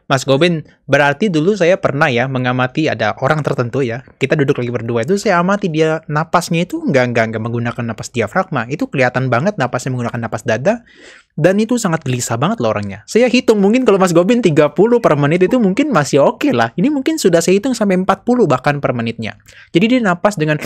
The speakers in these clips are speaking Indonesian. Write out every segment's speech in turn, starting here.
Mas Gobin, berarti dulu saya pernah ya mengamati ada orang tertentu ya. Kita duduk lagi berdua itu saya amati dia napasnya itu nggak menggunakan napas diafragma. Itu kelihatan banget napasnya menggunakan napas dada. Dan itu sangat gelisah banget loh orangnya. Saya hitung mungkin kalau Mas Gobin 30 per menit itu mungkin masih oke lah. Ini mungkin sudah saya hitung sampai 40 bahkan per menitnya. Jadi dia napas dengan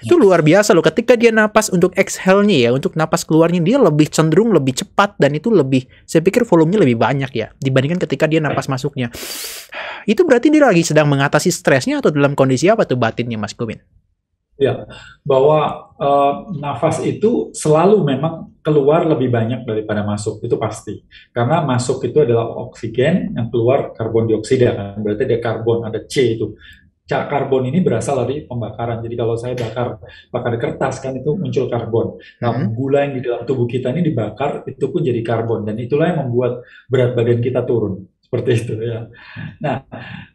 itu luar biasa loh. Ketika dia napas untuk exhale-nya ya, untuk napas keluarnya dia lebih cenderung lebih cepat dan itu lebih, saya pikir volumenya lebih banyak ya dibandingkan ketika dia napas masuknya. Itu berarti dia lagi sedang mengatasi stresnya atau dalam kondisi apa tuh batinnya Mas Gobin? Ya, bahwa nafas itu selalu memang keluar lebih banyak daripada masuk, itu pasti. Karena masuk itu adalah oksigen, yang keluar karbon dioksida, kan? Berarti ada karbon, ada C itu. Karbon ini berasal dari pembakaran. Jadi kalau saya bakar kertas kan itu muncul karbon. Nah, gula yang di dalam tubuh kita ini dibakar, itu pun jadi karbon. Dan itulah yang membuat berat badan kita turun. Seperti itu ya. Nah,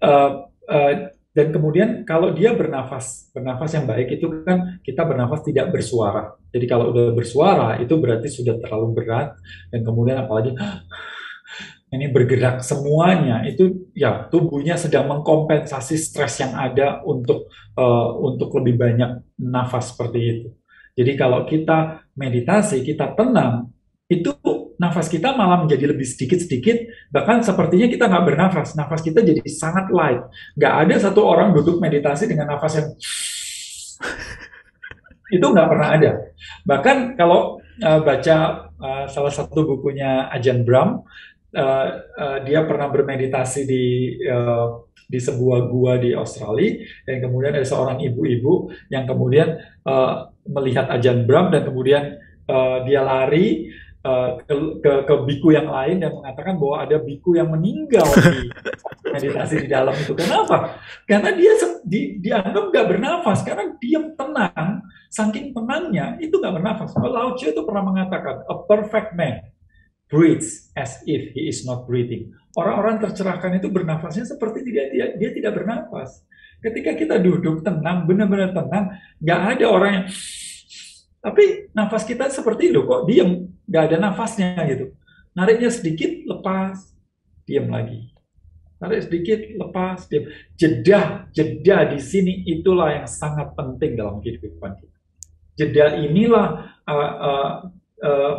uh, uh, dan kemudian kalau dia bernafas yang baik itu kan kita bernafas tidak bersuara. Jadi kalau udah bersuara itu berarti sudah terlalu berat. Dan kemudian apalagi ini bergerak semuanya itu ya tubuhnya sedang mengkompensasi stres yang ada untuk lebih banyak nafas seperti itu. Jadi kalau kita meditasi, kita tenang, itu nafas kita malah menjadi lebih sedikit-sedikit, bahkan sepertinya kita nggak bernafas, nafas kita jadi sangat light. Nggak ada satu orang duduk meditasi dengan nafas yang itu nggak pernah ada. Bahkan kalau baca salah satu bukunya Ajahn Brahm, dia pernah bermeditasi di sebuah gua di Australia, dan kemudian ada seorang ibu-ibu yang kemudian melihat Ajahn Brahm dan kemudian dia lari ke biku yang lain dan mengatakan bahwa ada biku yang meninggal di meditasi di dalam itu. Kenapa? Karena dia dianggap nggak bernafas, karena diam tenang, saking tenangnya itu nggak bernafas. Lao Tzu itu pernah mengatakan, a perfect man breathes as if he is not breathing. Orang-orang tercerahkan itu bernafasnya seperti dia tidak bernafas. Ketika kita duduk tenang, benar-benar tenang, nggak ada orang yang tapi nafas kita seperti itu kok diam, nggak ada nafasnya gitu. Nariknya sedikit, lepas, diam lagi. Tarik sedikit, lepas, diam. Jeda di sini itulah yang sangat penting dalam kehidupan kita. Jeda inilah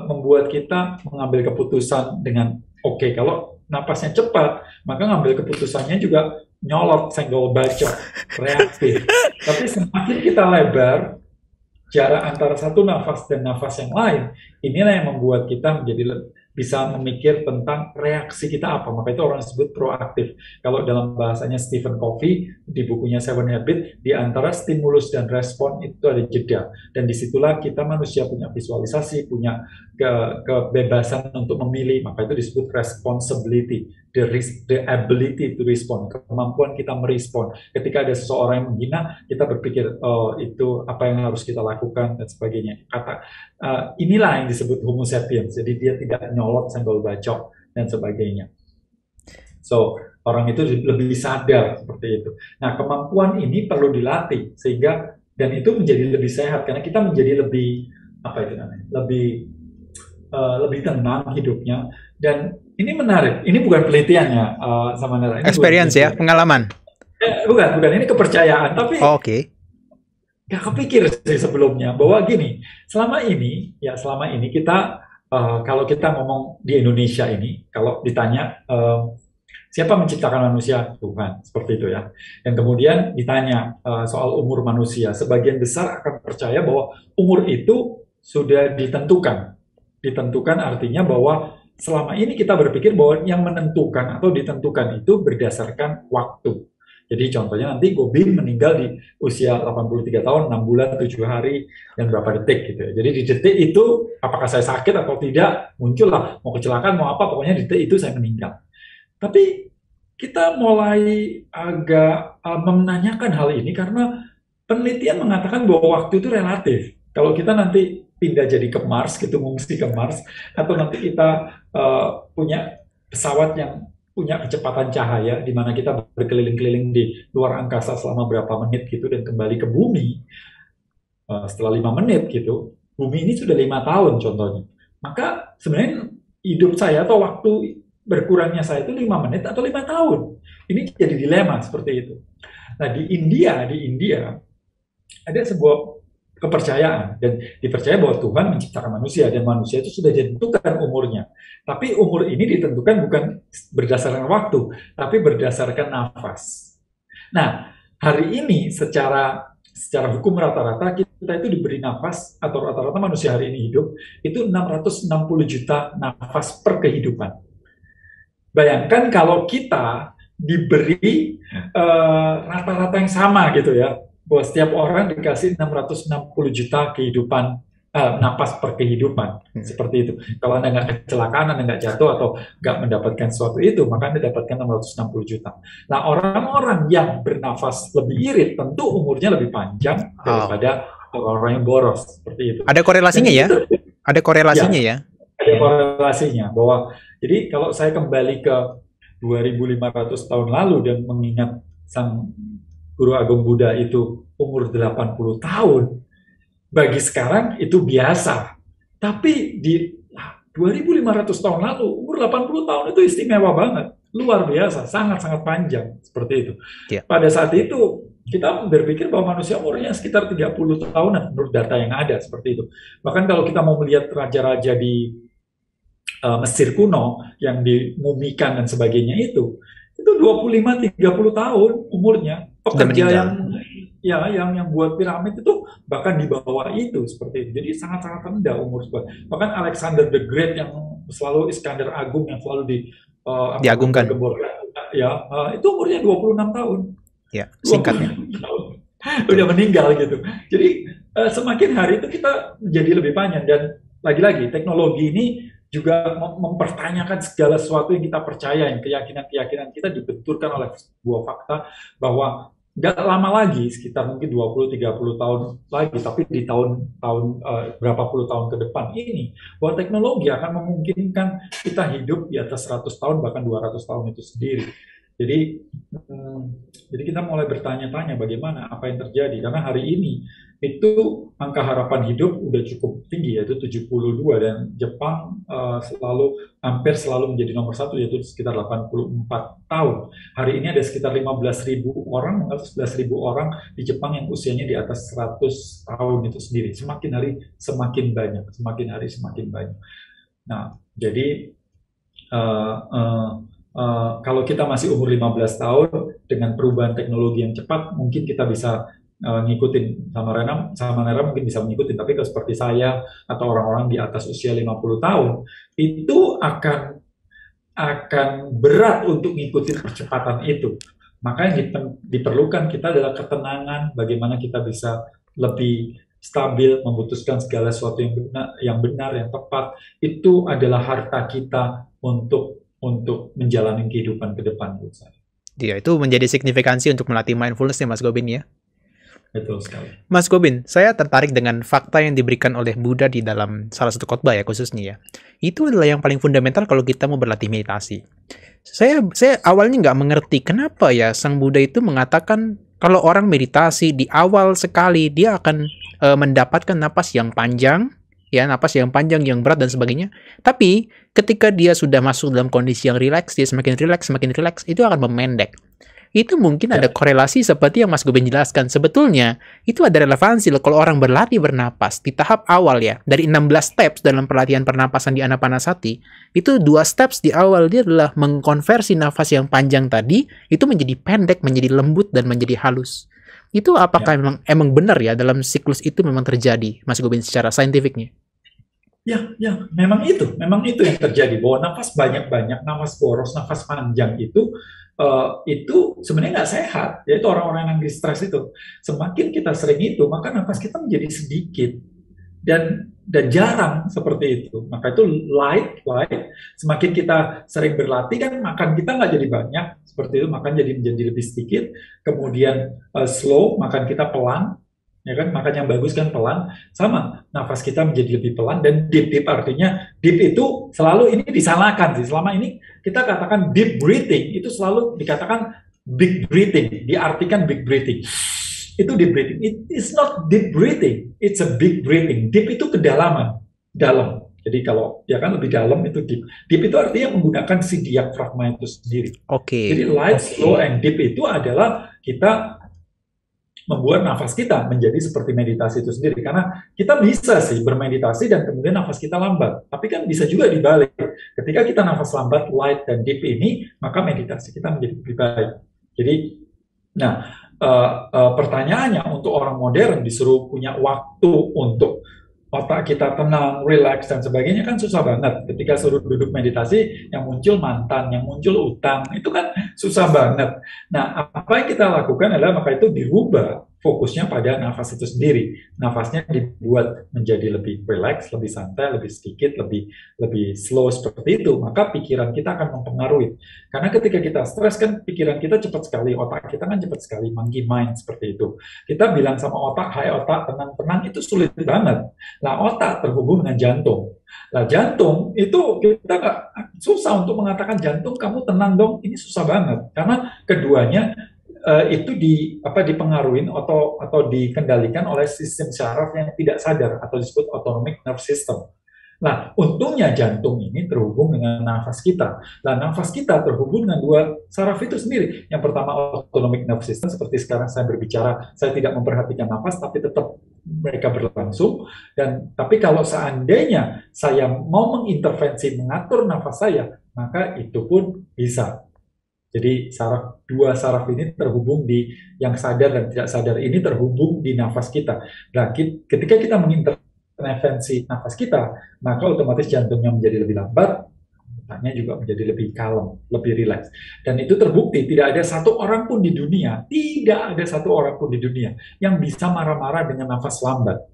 membuat kita mengambil keputusan dengan oke. Kalau napasnya cepat, maka ngambil keputusannya juga nyolot, senggol bacok, reaktif. Tapi semakin kita lebar jarak antara satu nafas dan nafas yang lain, inilah yang membuat kita menjadi bisa memikir tentang reaksi kita apa. Maka itu orang disebut proaktif. Kalau dalam bahasanya Stephen Covey di bukunya Seven Habits, di antara stimulus dan respon itu ada jeda. Dan disitulah kita manusia punya visualisasi, punya kebebasan untuk memilih. Maka itu disebut responsibility, the ability to respond, kemampuan kita merespon. Ketika ada seseorang yang menghina, kita berpikir, oh itu apa yang harus kita lakukan dan sebagainya. Inilah yang disebut Homo sapiens. Jadi dia tidak nyolot, senggol bacok dan sebagainya. So orang itu lebih sadar seperti itu. Nah, kemampuan ini perlu dilatih sehingga dan itu menjadi lebih sehat karena kita menjadi lebih apa itu namanya? Lebih tenang hidupnya. Dan ini menarik. Ini bukan penelitiannya sama Nara. Experience ya, pengalaman. Bukan ini kepercayaan. Tapi Oke. Gak kepikir sih sebelumnya bahwa gini, selama ini kita kalau kita ngomong di Indonesia ini, kalau ditanya siapa menciptakan manusia, Tuhan, seperti itu ya. Dan kemudian ditanya soal umur manusia, sebagian besar akan percaya bahwa umur itu sudah ditentukan. Ditentukan artinya bahwa selama ini kita berpikir bahwa yang menentukan atau ditentukan itu berdasarkan waktu. Jadi contohnya nanti Gobin meninggal di usia 83 tahun, 6 bulan, 7 hari, dan berapa detik gitu ya. Jadi di detik itu, apakah saya sakit atau tidak, muncullah, mau kecelakaan, mau apa, pokoknya di detik itu saya meninggal. Tapi kita mulai agak menanyakan hal ini karena penelitian mengatakan bahwa waktu itu relatif. Kalau kita nanti pindah jadi ke Mars, gitu, mengungsi ke Mars, atau nanti kita punya pesawat yang punya kecepatan cahaya, di mana kita berkeliling-keliling di luar angkasa selama berapa menit gitu, dan kembali ke bumi setelah 5 menit gitu, bumi ini sudah 5 tahun contohnya. Maka sebenarnya hidup saya atau waktu berkurangnya saya itu 5 menit atau 5 tahun. Ini jadi dilema seperti itu. Nah di India ada sebuah kepercayaan dan dipercaya bahwa Tuhan menciptakan manusia dan manusia itu sudah ditentukan umurnya. Tapi umur ini ditentukan bukan berdasarkan waktu, tapi berdasarkan nafas. Nah, hari ini secara hukum rata-rata kita itu diberi nafas atau rata-rata manusia hari ini hidup itu 660 juta nafas per kehidupan. Bayangkan kalau kita diberi rata-rata yang sama gitu ya, bahwa setiap orang dikasih 660 juta kehidupan napas per kehidupan seperti itu. Kalau Anda nggak kecelakaan, Anda nggak jatuh atau nggak mendapatkan sesuatu itu, maka Anda dapatkan 660 juta. Nah, orang-orang yang bernafas lebih irit tentu umurnya lebih panjang daripada orang-orang yang boros seperti itu. Ada korelasinya ya? Ada korelasinya ya? Ada korelasinya bahwa jadi kalau saya kembali ke 2500 tahun lalu dan mengingat sang Guru Agung Buddha itu umur 80 tahun, bagi sekarang itu biasa. Tapi di 2500 tahun lalu, umur 80 tahun itu istimewa banget. Luar biasa, sangat-sangat panjang. Seperti itu. Yeah. Pada saat itu, kita berpikir bahwa manusia umurnya sekitar 30 tahunan menurut data yang ada. Seperti itu. Bahkan kalau kita mau melihat raja-raja di Mesir kuno, yang dimumikan dan sebagainya itu 25-30 tahun umurnya. Pekerja yang buat piramid itu bahkan di bawah itu seperti itu. Jadi sangat-sangat rendah umur. Bahkan Alexander the Great yang selalu Iskandar Agung yang selalu diagungkan. Itu umurnya 26 tahun. Ya, singkatnya. Udah meninggal gitu. Jadi semakin hari itu kita menjadi lebih panjang dan lagi-lagi teknologi ini juga mempertanyakan segala sesuatu yang kita percaya, yang keyakinan-keyakinan kita dibenturkan oleh sebuah fakta bahwa nggak lama lagi, sekitar mungkin 20-30 tahun lagi, tapi di tahun-tahun berapa puluh tahun ke depan ini, bahwa teknologi akan memungkinkan kita hidup di atas 100 tahun, bahkan 200 tahun itu sendiri. Jadi kita mulai bertanya-tanya bagaimana, apa yang terjadi, karena hari ini itu angka harapan hidup udah cukup tinggi, yaitu 72, dan Jepang hampir selalu menjadi nomor 1, yaitu sekitar 84 tahun. Hari ini ada sekitar 15.000 orang, 11.000 orang di Jepang yang usianya di atas 100 tahun itu sendiri. Semakin hari semakin banyak, semakin hari semakin banyak. Nah, jadi kalau kita masih umur 15 tahun, dengan perubahan teknologi yang cepat, mungkin kita bisa ngikutin sama Nera mungkin bisa mengikuti, tapi kalau seperti saya atau orang-orang di atas usia 50 tahun itu akan berat untuk ngikutin percepatan itu. Maka yang diperlukan kita adalah ketenangan, bagaimana kita bisa lebih stabil, memutuskan segala sesuatu yang benar, yang tepat. Itu adalah harta kita untuk menjalani kehidupan ke depan menurut saya. Iya, itu menjadi signifikansi untuk melatih mindfulness ya Mas Gobin ya. Betul sekali. Mas Gobin, saya tertarik dengan fakta yang diberikan oleh Buddha di dalam salah satu khotbah ya khususnya ya. Itu adalah yang paling fundamental kalau kita mau berlatih meditasi. Saya awalnya nggak mengerti kenapa ya Sang Buddha itu mengatakan kalau orang meditasi di awal sekali dia akan mendapatkan napas yang panjang, ya napas yang panjang, yang berat dan sebagainya. Tapi ketika dia sudah masuk dalam kondisi yang rileks, dia semakin rileks, itu akan memendek. Itu mungkin ada korelasi seperti yang Mas Gobin jelaskan. Sebetulnya itu ada relevansi loh kalau orang berlatih bernapas di tahap awal ya. Dari 16 steps dalam pelatihan pernapasan di Anapanasati, itu 2 steps di awal dia adalah mengkonversi nafas yang panjang tadi itu menjadi pendek, menjadi lembut dan menjadi halus. Itu apakah emang benar ya dalam siklus itu memang terjadi, Mas Gobin, secara saintifiknya? Ya, memang itu yang terjadi, bahwa nafas banyak-banyak, nafas boros, nafas panjang itu sebenarnya nggak sehat, yaitu orang-orang yang stres itu. Semakin kita sering itu, maka nafas kita menjadi sedikit dan jarang seperti itu. Maka itu light. Semakin kita sering berlatih kan, makan kita nggak jadi banyak seperti itu, makan jadi lebih sedikit. Kemudian slow, makan kita pelan. Ya kan, makan yang bagus kan pelan, sama nafas kita menjadi lebih pelan. Dan deep artinya deep itu selalu ini disalahkan sih, selama ini kita katakan deep breathing itu selalu dikatakan big breathing, diartikan big breathing itu deep breathing. It is not deep breathing, it's a big breathing. Deep itu kedalaman, dalam. Jadi kalau ya kan lebih dalam itu deep. Deep itu artinya menggunakan si diafragma itu sendiri. Jadi light, slow, and deep itu adalah kita membuat nafas kita menjadi seperti meditasi itu sendiri. Karena kita bisa sih bermeditasi dan kemudian nafas kita lambat. Tapi kan bisa juga dibalik. Ketika kita nafas lambat, light, dan deep ini, maka meditasi kita menjadi lebih baik. Jadi, nah, pertanyaannya untuk orang modern disuruh punya waktu untuk otak kita tenang, relax, dan sebagainya kan susah banget. Ketika suruh duduk meditasi, yang muncul mantan, yang muncul utang, itu kan susah banget. Nah, apa yang kita lakukan adalah maka itu dirubah fokusnya pada nafas itu sendiri. Nafasnya dibuat menjadi lebih relax, lebih santai, lebih sedikit, lebih slow seperti itu. Maka pikiran kita akan mempengaruhi. Karena ketika kita stres kan pikiran kita cepat sekali, otak kita kan cepat sekali, monkey mind seperti itu. Kita bilang sama otak, hai otak, tenang-tenang, itu sulit banget. Nah, otak terhubung dengan jantung. Nah, jantung itu kita nggak susah untuk mengatakan jantung kamu tenang dong, ini susah banget karena keduanya itu dipengaruhi atau dikendalikan oleh sistem syaraf yang tidak sadar atau disebut autonomic nerve system. Nah, untungnya jantung ini terhubung dengan nafas kita. Nah, nafas kita terhubung dengan dua saraf itu sendiri. Yang pertama autonomic nerve system, seperti sekarang saya berbicara, saya tidak memperhatikan nafas, tapi tetap mereka berlangsung. Tapi kalau seandainya saya mau mengintervensi, mengatur nafas saya, maka itu pun bisa. Jadi dua saraf ini terhubung di yang sadar dan tidak sadar ini terhubung di nafas kita. Nah, ketika kita mengintervensi nafas kita, maka otomatis jantungnya menjadi lebih lambat, otaknya juga menjadi lebih kalem, lebih rileks. Dan itu terbukti tidak ada satu orang pun di dunia, yang bisa marah-marah dengan nafas lambat.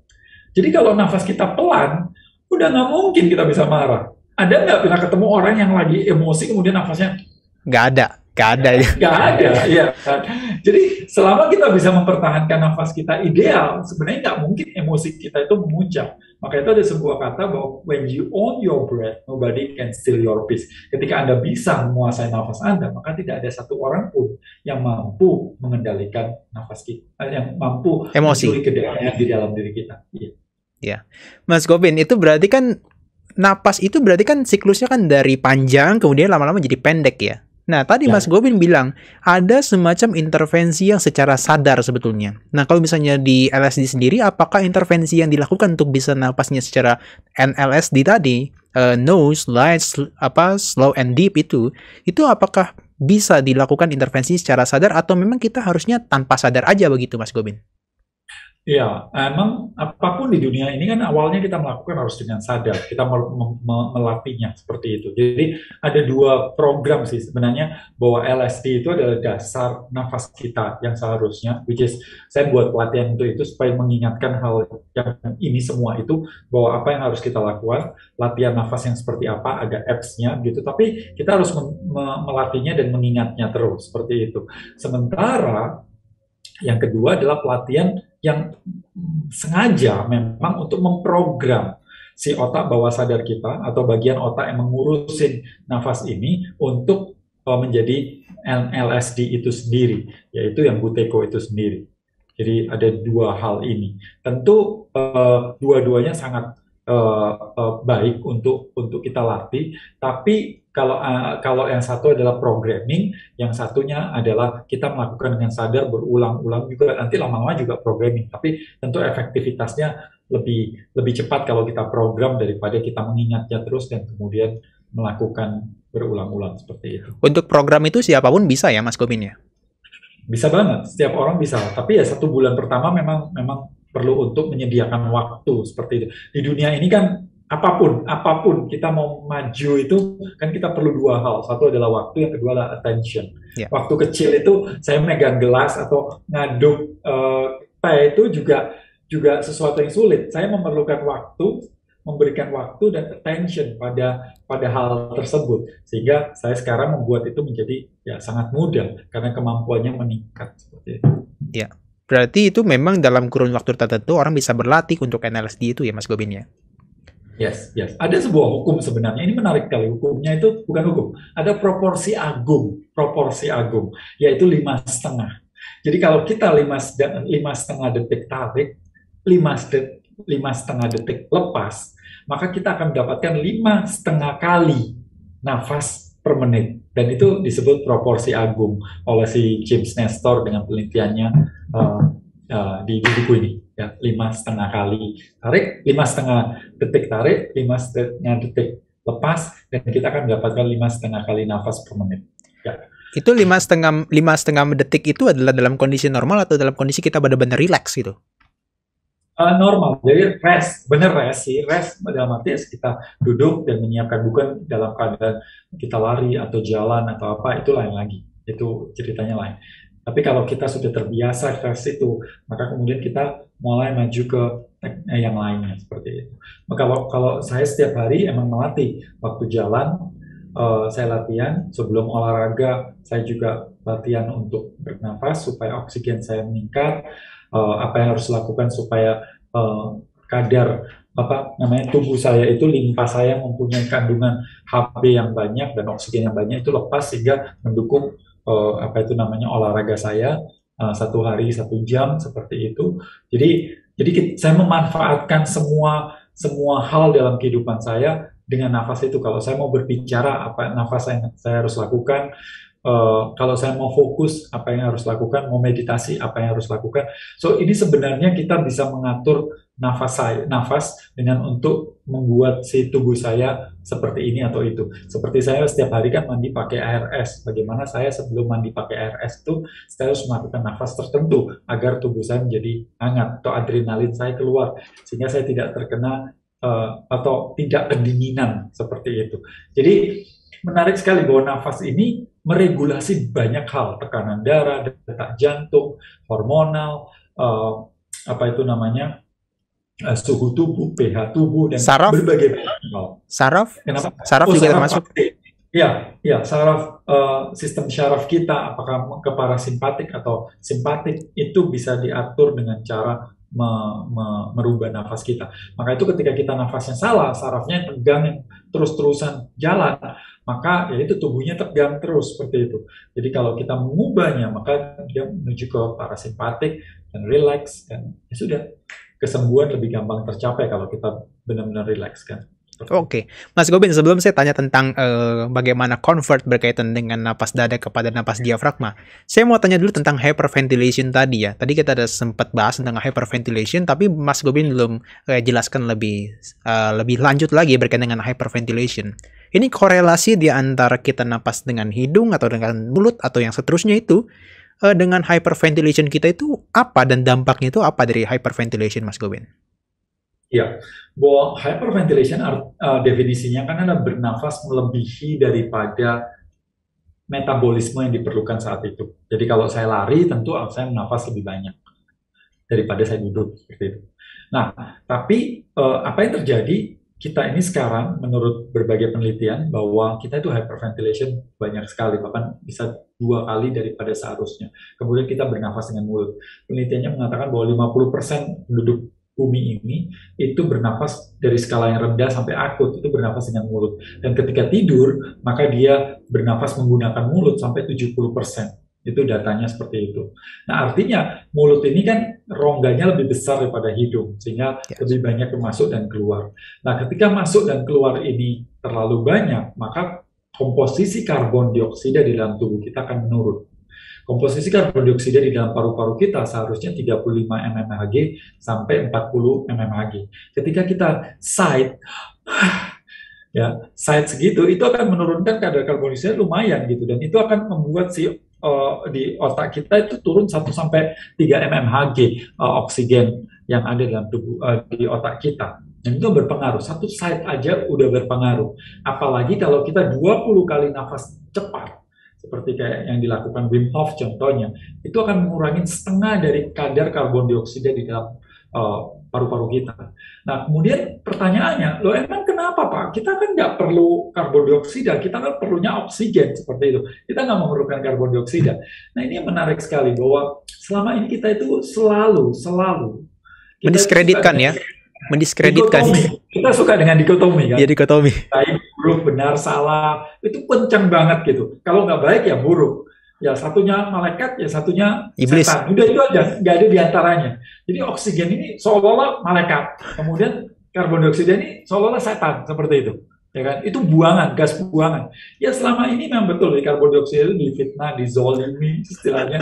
Jadi kalau nafas kita pelan, udah nggak mungkin kita bisa marah. Ada nggak pernah ketemu orang yang lagi emosi kemudian nafasnya nggak ada ya kan. Jadi selama kita bisa mempertahankan nafas kita ideal, sebenarnya nggak mungkin emosi kita itu memuncak. Maka itu ada sebuah kata bahwa when you own your breath, nobody can steal your peace. Ketika Anda bisa menguasai nafas Anda, maka tidak ada satu orang pun yang mampu mengendalikan nafas kita, yang mampu mencuri kedamaian di dalam diri kita. Ya, Mas Gobin, itu berarti kan napas itu berarti kan siklusnya kan dari panjang kemudian lama-lama jadi pendek ya. Nah, tadi Mas Gobin bilang ada semacam intervensi yang secara sadar sebetulnya. Nah, kalau misalnya di LSD sendiri, apakah intervensi yang dilakukan untuk bisa napasnya secara NLSD tadi, nose, light, slow and deep itu apakah bisa dilakukan intervensi secara sadar atau memang kita harusnya tanpa sadar aja begitu, Mas Gobin? Ya, emang apapun di dunia ini kan awalnya kita melakukan harus dengan sadar, kita melatihnya seperti itu. Jadi ada dua program sih sebenarnya bahwa LSD itu adalah dasar nafas kita yang seharusnya, which is saya buat pelatihan untuk itu supaya mengingatkan hal yang ini semua itu bahwa apa yang harus kita lakukan, latihan nafas yang seperti apa, ada apps-nya gitu, tapi kita harus melatihnya dan mengingatnya terus seperti itu. Sementara yang kedua adalah pelatihan yang sengaja memang untuk memprogram si otak bawah sadar kita atau bagian otak yang mengurusin nafas ini untuk menjadi LSD itu sendiri, yaitu yang Buteyko itu sendiri. Jadi ada dua hal ini. Tentu dua-duanya sangat baik untuk kita latih, tapi kalau yang satu adalah programming, yang satunya adalah kita melakukan dengan sadar berulang-ulang juga, nanti lama-lama juga programming, tapi tentu efektivitasnya lebih cepat kalau kita program daripada kita mengingatnya terus dan kemudian melakukan berulang-ulang seperti itu. Untuk program itu siapapun bisa ya, Mas Gobin ya? Bisa banget, setiap orang bisa, tapi ya 1 bulan pertama memang perlu untuk menyediakan waktu seperti itu. Di dunia ini kan apapun kita mau maju itu kan kita perlu dua hal. Satu adalah waktu, yang kedua adalah attention. Yeah. Waktu kecil itu saya megang gelas atau ngaduk teh itu juga sesuatu yang sulit. Saya memerlukan waktu, memberikan waktu dan attention pada hal tersebut, sehingga saya sekarang membuat itu menjadi ya sangat mudah karena kemampuannya meningkat seperti itu. Ya. Berarti itu memang dalam kurun waktu tertentu orang bisa berlatih untuk LSD itu ya, Mas Gobin ya? Yes. Ada sebuah hukum sebenarnya, ini menarik kali, hukumnya itu bukan hukum, ada proporsi agung, yaitu 5,5. Jadi kalau kita 5,5 detik tarik, 5,5 detik lepas, maka kita akan mendapatkan 5,5 kali nafas per menit. Dan itu disebut proporsi agung oleh si James Nestor dengan penelitiannya di buku ini. Ya, 5,5 kali tarik, 5,5 detik tarik, 5,5 detik lepas, dan kita akan mendapatkan 5,5 kali nafas per menit. Ya. Itu 5,5 detik itu adalah dalam kondisi normal atau dalam kondisi kita benar-benar relax gitu? Normal, jadi rest, bener rest sih, rest dalam arti kita duduk dan menyiapkan, bukan dalam keadaan kita lari atau jalan atau apa, itu lain lagi, itu ceritanya lain. Tapi kalau kita sudah terbiasa rest itu, maka kemudian kita mulai maju ke yang lainnya seperti itu. Maka kalau saya setiap hari emang melatih, waktu jalan saya latihan, sebelum olahraga saya juga latihan untuk bernafas supaya oksigen saya meningkat. Apa yang harus dilakukan supaya kadar tubuh saya itu, limpa saya mempunyai kandungan Hb yang banyak dan oksigen yang banyak itu lepas, sehingga mendukung olahraga saya 1 hari 1 jam seperti itu. Jadi saya memanfaatkan semua hal dalam kehidupan saya dengan nafas itu. Kalau saya mau berbicara, apa nafas saya harus lakukan. Kalau saya mau fokus, apa yang harus lakukan, mau meditasi, apa yang harus lakukan. So ini sebenarnya kita bisa mengatur nafas dengan untuk membuat si tubuh saya seperti ini atau itu. Seperti saya setiap hari kan mandi pakai air es. Bagaimana saya sebelum mandi pakai air es itu, saya harus melakukan nafas tertentu agar tubuh saya menjadi hangat atau adrenalin saya keluar, sehingga saya tidak terkena atau tidak kedinginan seperti itu. Jadi menarik sekali bahwa nafas ini meregulasi banyak hal, tekanan darah, detak jantung, hormonal, suhu tubuh, pH tubuh, dan saraf? Berbagai hal. Saraf? Kenapa? Saraf juga termasuk? Ya, saraf, sistem syaraf kita, apakah ke parasimpatik atau simpatik, itu bisa diatur dengan cara merubah nafas kita. Maka itu ketika kita nafasnya salah, sarafnya tegang yang terus-terusan jalan, maka ya itu tubuhnya tegang terus seperti itu. Jadi kalau kita mengubahnya, maka dia menuju ke parasimpatik dan relax, dan ya sudah, kesembuhan lebih gampang tercapai kalau kita benar-benar relax kan. Oke, Mas Gobin, sebelum saya tanya tentang bagaimana convert berkaitan dengan napas dada kepada napas diafragma, saya mau tanya dulu tentang hyperventilation tadi ya. Tadi kita ada sempat bahas tentang hyperventilation, tapi Mas Gobin belum jelaskan lebih lanjut lagi berkaitan dengan hyperventilation. Ini korelasi di antara kita napas dengan hidung atau dengan mulut atau yang seterusnya itu dengan hyperventilation kita itu apa, dan dampaknya itu apa dari hyperventilation, Mas Gobin? Ya, bahwa hyperventilation definisinya kan adalah bernafas melebihi daripada metabolisme yang diperlukan saat itu. Jadi kalau saya lari, tentu saya menafas lebih banyak daripada saya duduk seperti itu. Nah, tapi apa yang terjadi? Kita ini sekarang menurut berbagai penelitian bahwa kita itu hyperventilation banyak sekali, bahkan bisa 2 kali daripada seharusnya. Kemudian kita bernafas dengan mulut. Penelitiannya mengatakan bahwa 50% penduduk bumi ini itu bernafas dari skala yang rendah sampai akut, itu bernafas dengan mulut. Dan ketika tidur, maka dia bernafas menggunakan mulut sampai 70%. Itu datanya seperti itu. Nah, artinya mulut ini kan rongganya lebih besar daripada hidung, sehingga lebih banyak masuk dan keluar. Nah, ketika masuk dan keluar ini terlalu banyak, maka komposisi karbon dioksida di dalam tubuh kita akan menurun. Komposisi karbon dioksida di dalam paru-paru kita seharusnya 35 mmHg sampai 40 mmHg. Ketika kita sigh segitu, itu akan menurunkan kadar karbon dioksida lumayan gitu, dan itu akan membuat di otak kita itu turun 1 sampai 3 mmHg oksigen yang ada dalam tubuh di otak kita. Dan itu berpengaruh. 1 sigh aja udah berpengaruh. Apalagi kalau kita 20 kali nafas cepat, seperti kayak yang dilakukan Wim Hof contohnya, itu akan mengurangi setengah dari kadar karbon dioksida di dalam paru-paru kita. Nah, kemudian pertanyaannya, loh emang kenapa Pak? Kita kan nggak perlu karbon dioksida, kita kan perlunya oksigen seperti itu. Kita nggak memerlukan karbon dioksida. Nah, ini yang menarik sekali bahwa selama ini kita itu selalu mendiskreditkan ya. Mendiskreditkan. Kita suka dengan dikotomi kan? Ya, dikotomi. Baik, buruk, benar, salah, itu kencang banget gitu. Kalau nggak baik ya buruk. Ya satunya malaikat, ya satunya Iblis. setan. Udah itu aja, nggak ada di antaranya. Jadi oksigen ini seolah-olah malaikat, kemudian karbon dioksida ini seolah-olah setan, seperti itu. Ya kan? Itu buangan, gas buangan. Ya selama ini memang betul, di karbon dioksida itu difitnah, dizolimi, istilahnya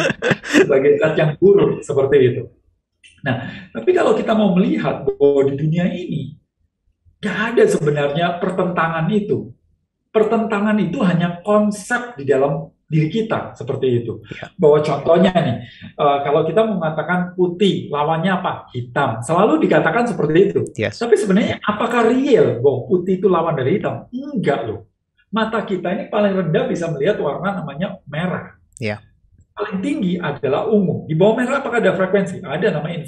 sebagai zat yang buruk, seperti itu. Nah, tapi kalau kita mau melihat bahwa di dunia ini, nggak ada sebenarnya pertentangan itu. Pertentangan itu hanya konsep di dalam diri kita, seperti itu. Ya. Bahwa contohnya nih, kalau kita mengatakan putih, lawannya apa? Hitam. Selalu dikatakan seperti itu. Yes. Tapi sebenarnya apakah real bahwa putih itu lawan dari hitam? Enggak loh. Mata kita ini paling rendah bisa melihat warna namanya merah. Ya. Paling tinggi adalah ungu. Di bawah merah apakah ada frekuensi? Ada namanya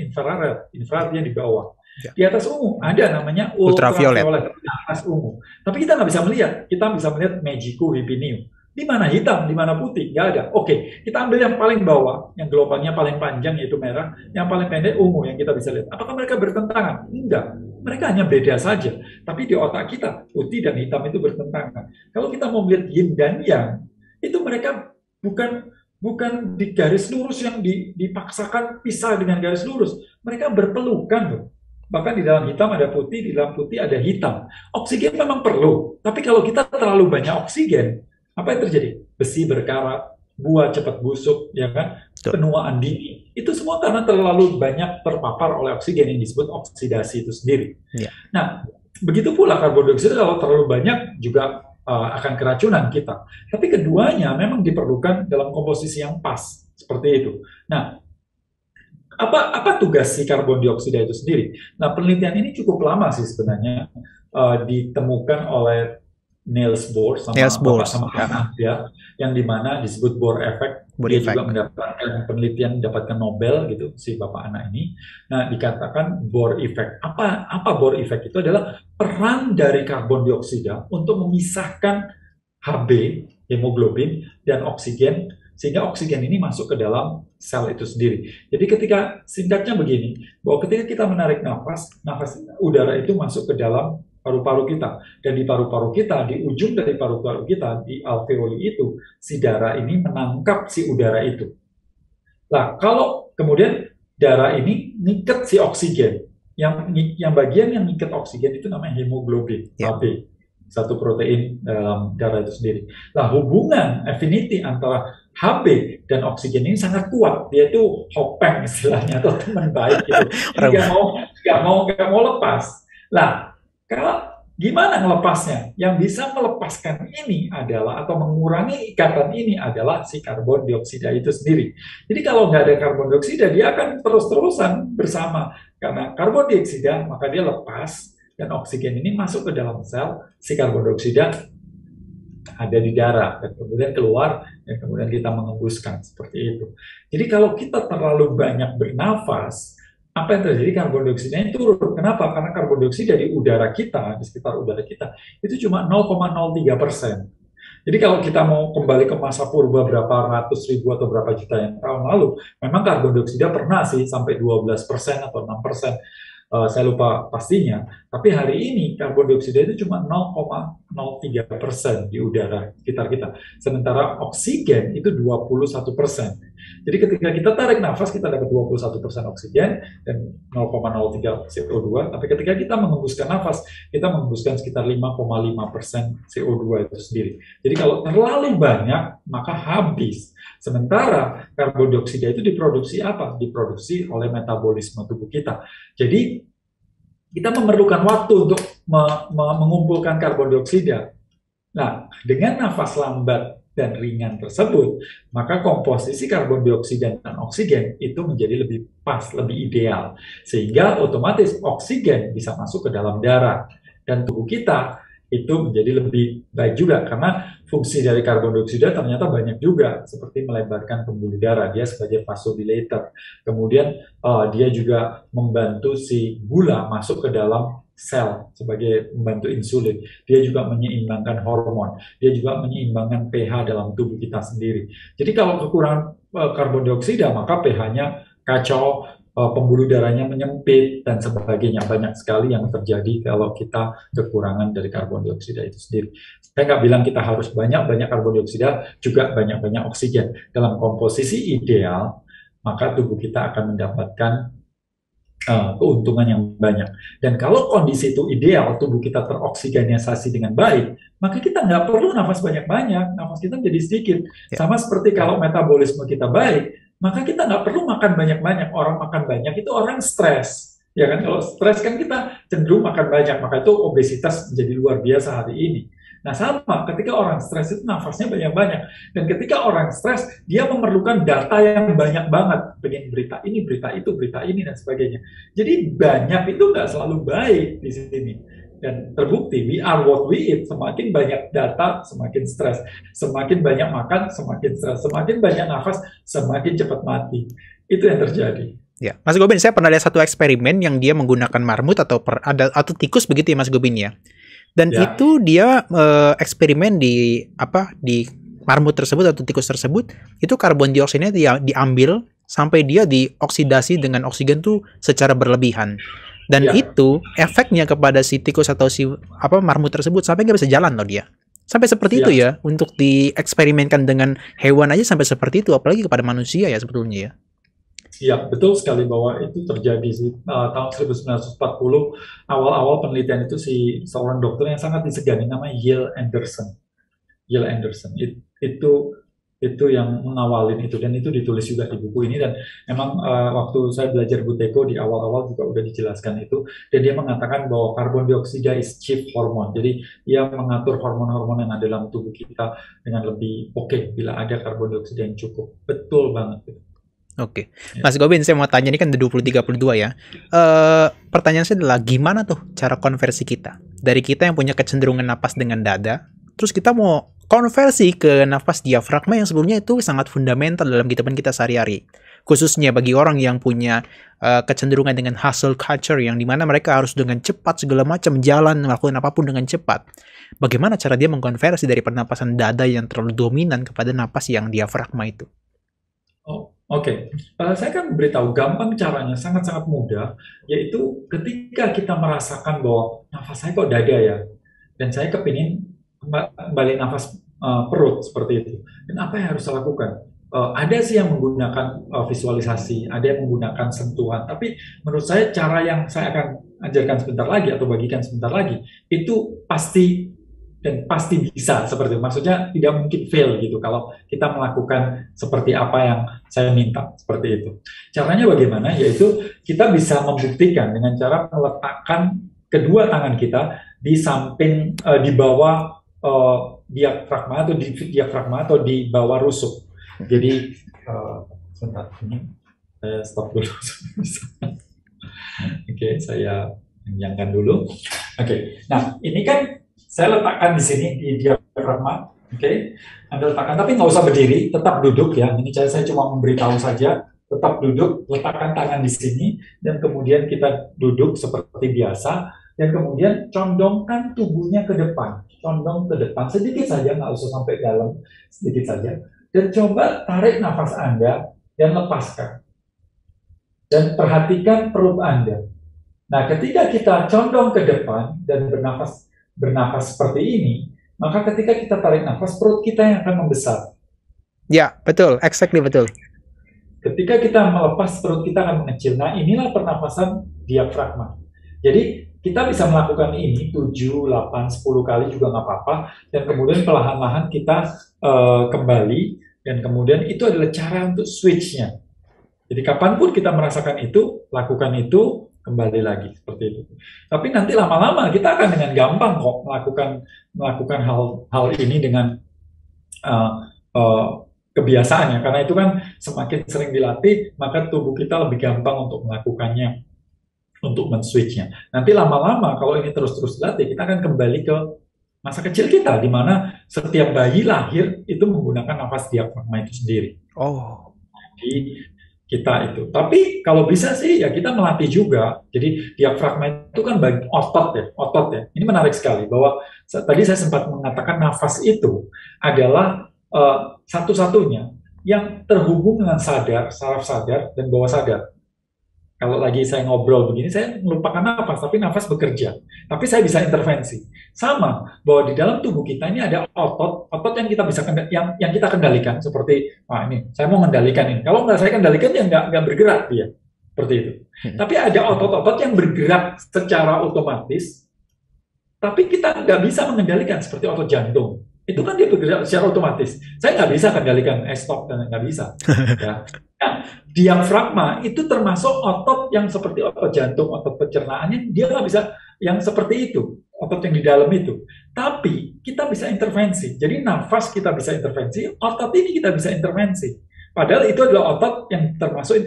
infrared di bawah. Ya. Di atas ungu ada namanya Ultraviolet. di atas ungu. Tapi kita nggak bisa melihat. Kita bisa melihat Magicu Vipinium. Di mana hitam, di mana putih? Nggak ada. Oke, kita ambil yang paling bawah, yang gelombangnya paling panjang yaitu merah, yang paling pendek ungu yang kita bisa lihat. Apakah mereka bertentangan? Enggak. Mereka hanya beda saja. Tapi di otak kita, putih dan hitam itu bertentangan. Kalau kita mau melihat yin dan yang, itu mereka bukan bukan di garis lurus yang dipaksakan pisah dengan garis lurus. Mereka berpelukan loh. Bahkan di dalam hitam ada putih, di dalam putih ada hitam. Oksigen memang perlu, tapi kalau kita terlalu banyak oksigen, apa yang terjadi? Besi berkarat, buah cepat busuk, ya kan? Penuaan dini. Itu semua karena terlalu banyak terpapar oleh oksigen yang disebut oksidasi itu sendiri. Ya. Nah, begitu pula karbon dioksida kalau terlalu banyak juga akan keracunan kita. Tapi keduanya memang diperlukan dalam komposisi yang pas, seperti itu. Nah, apa tugas si karbon dioksida itu sendiri? Nah, penelitian ini cukup lama sih sebenarnya, ditemukan oleh Niels Bohr sama anak ya, yang dimana disebut Bohr effect. Dia juga mendapatkan penelitian, mendapatkan Nobel gitu si bapak anak ini. Nah, dikatakan Bohr effect. Apa Bohr effect? Itu adalah peran dari karbon dioksida untuk memisahkan Hb, hemoglobin, dan oksigen, sehingga oksigen ini masuk ke dalam sel itu sendiri. Jadi ketika singkatnya begini, bahwa ketika kita menarik nafas udara itu masuk ke dalam paru-paru kita, dan di paru-paru kita, di ujung dari paru-paru kita, di alveoli itu, si darah ini menangkap si udara itu. Nah, kalau kemudian darah ini ngikat si oksigen, yang bagian yang ngikat oksigen itu namanya hemoglobin, Hb, satu protein dalam darah itu sendiri. Nah, hubungan affinity antara Hb dan oksigen ini sangat kuat. Dia itu hopeng istilahnya, atau teman baik gitu. Nggak mau lepas. Nah, gimana melepasnya? Yang bisa melepaskan ini adalah, atau mengurangi ikatan ini adalah si karbon dioksida itu sendiri. Jadi kalau nggak ada karbon dioksida, dia akan terus-terusan bersama. Karena karbon dioksida, maka dia lepas, dan oksigen ini masuk ke dalam sel, si karbon dioksida ada di darah, dan kemudian keluar, dan kemudian kita mengembuskan, seperti itu. Jadi kalau kita terlalu banyak bernafas, apa yang terjadi? Karbon dioksida turun. Kenapa? Karena karbon dioksida di udara kita, di sekitar udara kita, itu cuma 0,03%. Jadi kalau kita mau kembali ke masa purba berapa ratus ribu atau berapa juta yang tahun lalu, memang karbon dioksida pernah sih sampai 12% atau 6%. Saya lupa pastinya, tapi hari ini karbon dioksida itu cuma 0,03% di udara sekitar kita. Sementara oksigen itu 21%. Jadi ketika kita tarik nafas, kita dapat 21% oksigen dan 0,03 CO2, tapi ketika kita mengembuskan nafas, kita mengembuskan sekitar 5,5% CO2 itu sendiri. Jadi kalau terlalu banyak, maka habis. Sementara karbon dioksida itu diproduksi apa? Diproduksi oleh metabolisme tubuh kita. Jadi kita memerlukan waktu untuk mengumpulkan karbon dioksida. Nah, dengan nafas lambat dan ringan tersebut, maka komposisi karbon dioksida dan oksigen itu menjadi lebih pas, lebih ideal. Sehingga otomatis oksigen bisa masuk ke dalam darah. Dan tubuh kita itu menjadi lebih baik juga, karena fungsi dari karbon dioksida ternyata banyak juga, seperti melebarkan pembuluh darah, dia sebagai vasodilator. Kemudian dia juga membantu si gula masuk ke dalam sel sebagai membantu insulin. Dia juga menyeimbangkan hormon, dia juga menyeimbangkan pH dalam tubuh kita sendiri. Jadi kalau kekurangan karbon dioksida, maka pH-nya kacau, pembuluh darahnya menyempit dan sebagainya. Banyak sekali yang terjadi kalau kita kekurangan dari karbon dioksida itu sendiri. Saya nggak bilang kita harus banyak-banyak karbon dioksida, juga banyak-banyak oksigen. Dalam komposisi ideal, maka tubuh kita akan mendapatkan keuntungan yang banyak. Dan kalau kondisi itu ideal, tubuh kita teroksigenisasi dengan baik, maka kita nggak perlu nafas banyak-banyak, nafas kita menjadi sedikit. Ya. Sama seperti kalau metabolisme kita baik, maka kita nggak perlu makan banyak-banyak. Orang makan banyak itu orang stres. Ya kan, kalau stres kan kita cenderung makan banyak, maka itu obesitas menjadi luar biasa hari ini. Nah sama, ketika orang stres itu nafasnya banyak-banyak. Dan ketika orang stres, dia memerlukan data yang banyak banget. Pengen berita ini, dan sebagainya. Jadi banyak itu nggak selalu baik di sini. Dan terbukti, we are what we eat. Semakin banyak data, semakin stres. Semakin banyak makan, semakin stres. Semakin banyak nafas, semakin cepat mati. Itu yang terjadi. Ya, Mas Gobin, saya pernah lihat satu eksperimen yang dia menggunakan marmut atau tikus begitu ya, Mas Gobin ya. Dan Ya. itu dia eksperimen di marmut tersebut atau tikus tersebut, itu karbon dioksidnya dia diambil sampai dia dioksidasi dengan oksigen tuh secara berlebihan. Dan Ya. itu efeknya kepada si tikus atau si marmut tersebut sampai nggak bisa jalan loh dia. Sampai seperti itu ya, untuk dieksperimenkan dengan hewan aja sampai seperti itu, apalagi kepada manusia ya sebetulnya ya. Ya, betul sekali bahwa itu terjadi sih. Tahun 1940, awal-awal penelitian itu seorang dokter yang sangat disegani, namanya Yale Anderson. Yale Anderson. Itu yang mengawalin itu, dan itu ditulis juga di buku ini. Dan memang waktu saya belajar Buteyko di awal-awal juga udah dijelaskan itu, dan dia mengatakan bahwa karbon dioksida is chief hormone. Jadi dia mengatur hormon-hormon yang ada dalam tubuh kita dengan lebih oke bila ada karbon dioksida yang cukup. Betul banget itu. Oke, Mas Gobin, saya mau tanya, ini kan 2032 ya. Pertanyaan saya adalah, gimana tuh cara konversi kita? Dari kita yang punya kecenderungan napas dengan dada, terus kita mau konversi ke napas diafragma yang sebelumnya itu sangat fundamental dalam kehidupan kita sehari-hari. Khususnya bagi orang yang punya kecenderungan dengan hustle culture, yang dimana mereka harus dengan cepat segala macam jalan, melakukan apapun dengan cepat. Bagaimana cara dia mengkonversi dari pernapasan dada yang terlalu dominan kepada napas yang diafragma itu? Oke. Saya kan beritahu gampang caranya, sangat-sangat mudah, yaitu ketika kita merasakan bahwa nafas saya kok dada ya, dan saya kepingin kembali nafas perut seperti itu. Dan apa yang harus saya lakukan? Ada sih yang menggunakan visualisasi, ada yang menggunakan sentuhan, tapi menurut saya cara yang saya akan ajarkan sebentar lagi atau bagikan sebentar lagi, itu pasti bisa seperti itu. Maksudnya tidak mungkin fail gitu kalau kita melakukan seperti apa yang saya minta, seperti itu. Caranya bagaimana? Yaitu kita bisa membuktikan dengan cara meletakkan kedua tangan kita di samping di bawah diafragma atau di bawah rusuk. Jadi sebentar, ini saya stop dulu. Oke, saya panjangkan dulu. Oke. Nah, ini kan saya letakkan di sini di diafragma, oke? Anda letakkan, tapi nggak usah berdiri, tetap duduk ya. Ini saya cuma memberitahu saja, tetap duduk, letakkan tangan di sini, dan kemudian kita duduk seperti biasa, dan kemudian condongkan tubuhnya ke depan, condong ke depan, sedikit saja, nggak usah sampai dalam, sedikit saja, dan coba tarik nafas Anda dan lepaskan, dan perhatikan perut Anda. Nah, ketika kita condong ke depan dan bernafas seperti ini, maka ketika kita tarik nafas, perut kita yang akan membesar. Ya, betul, exactly betul. Ketika kita melepas, perut kita akan mengecil. Nah, inilah pernafasan diafragma. Jadi, kita bisa melakukan ini 7, 8, 10 kali juga nggak apa-apa, dan kemudian perlahan-lahan kita kembali, dan kemudian itu adalah cara untuk switch-nya. Jadi, kapanpun kita merasakan itu, lakukan itu, kembali lagi seperti itu. Tapi nanti lama-lama kita akan dengan gampang kok melakukan hal ini dengan kebiasaannya, karena itu kan semakin sering dilatih, maka tubuh kita lebih gampang untuk melakukannya, untuk men-switch-nya. Nanti lama-lama kalau ini terus-terus dilatih, kita akan kembali ke masa kecil kita, di mana setiap bayi lahir itu menggunakan nafas diafragma itu sendiri. Jadi kita itu. Tapi kalau bisa sih ya kita melatih juga. Jadi diafragma itu kan otot ya. Ini menarik sekali bahwa tadi saya sempat mengatakan nafas itu adalah satu-satunya yang terhubung dengan sadar, saraf sadar dan bawah sadar. Kalau lagi saya ngobrol begini, saya melupakan nafas, tapi nafas bekerja. Tapi saya bisa intervensi. Sama, bahwa di dalam tubuh kita ini ada otot yang kita bisa yang kita kendalikan. Seperti, ini saya mau kendalikan ini. Kalau nggak saya kendalikan, ya nggak bergerak dia. Seperti itu. Tapi ada otot-otot yang bergerak secara otomatis, tapi kita nggak bisa mengendalikan, seperti otot jantung. Itu kan dia bergerak secara otomatis. Saya nggak bisa kendalikan stop, dan nggak bisa. Ya. Nah, diafragma itu termasuk otot yang seperti otot jantung, otot pencernaannya, dia nggak bisa yang seperti itu, otot yang di dalam itu. Tapi kita bisa intervensi. Jadi nafas kita bisa intervensi, otot ini kita bisa intervensi. Padahal itu adalah otot yang termasuk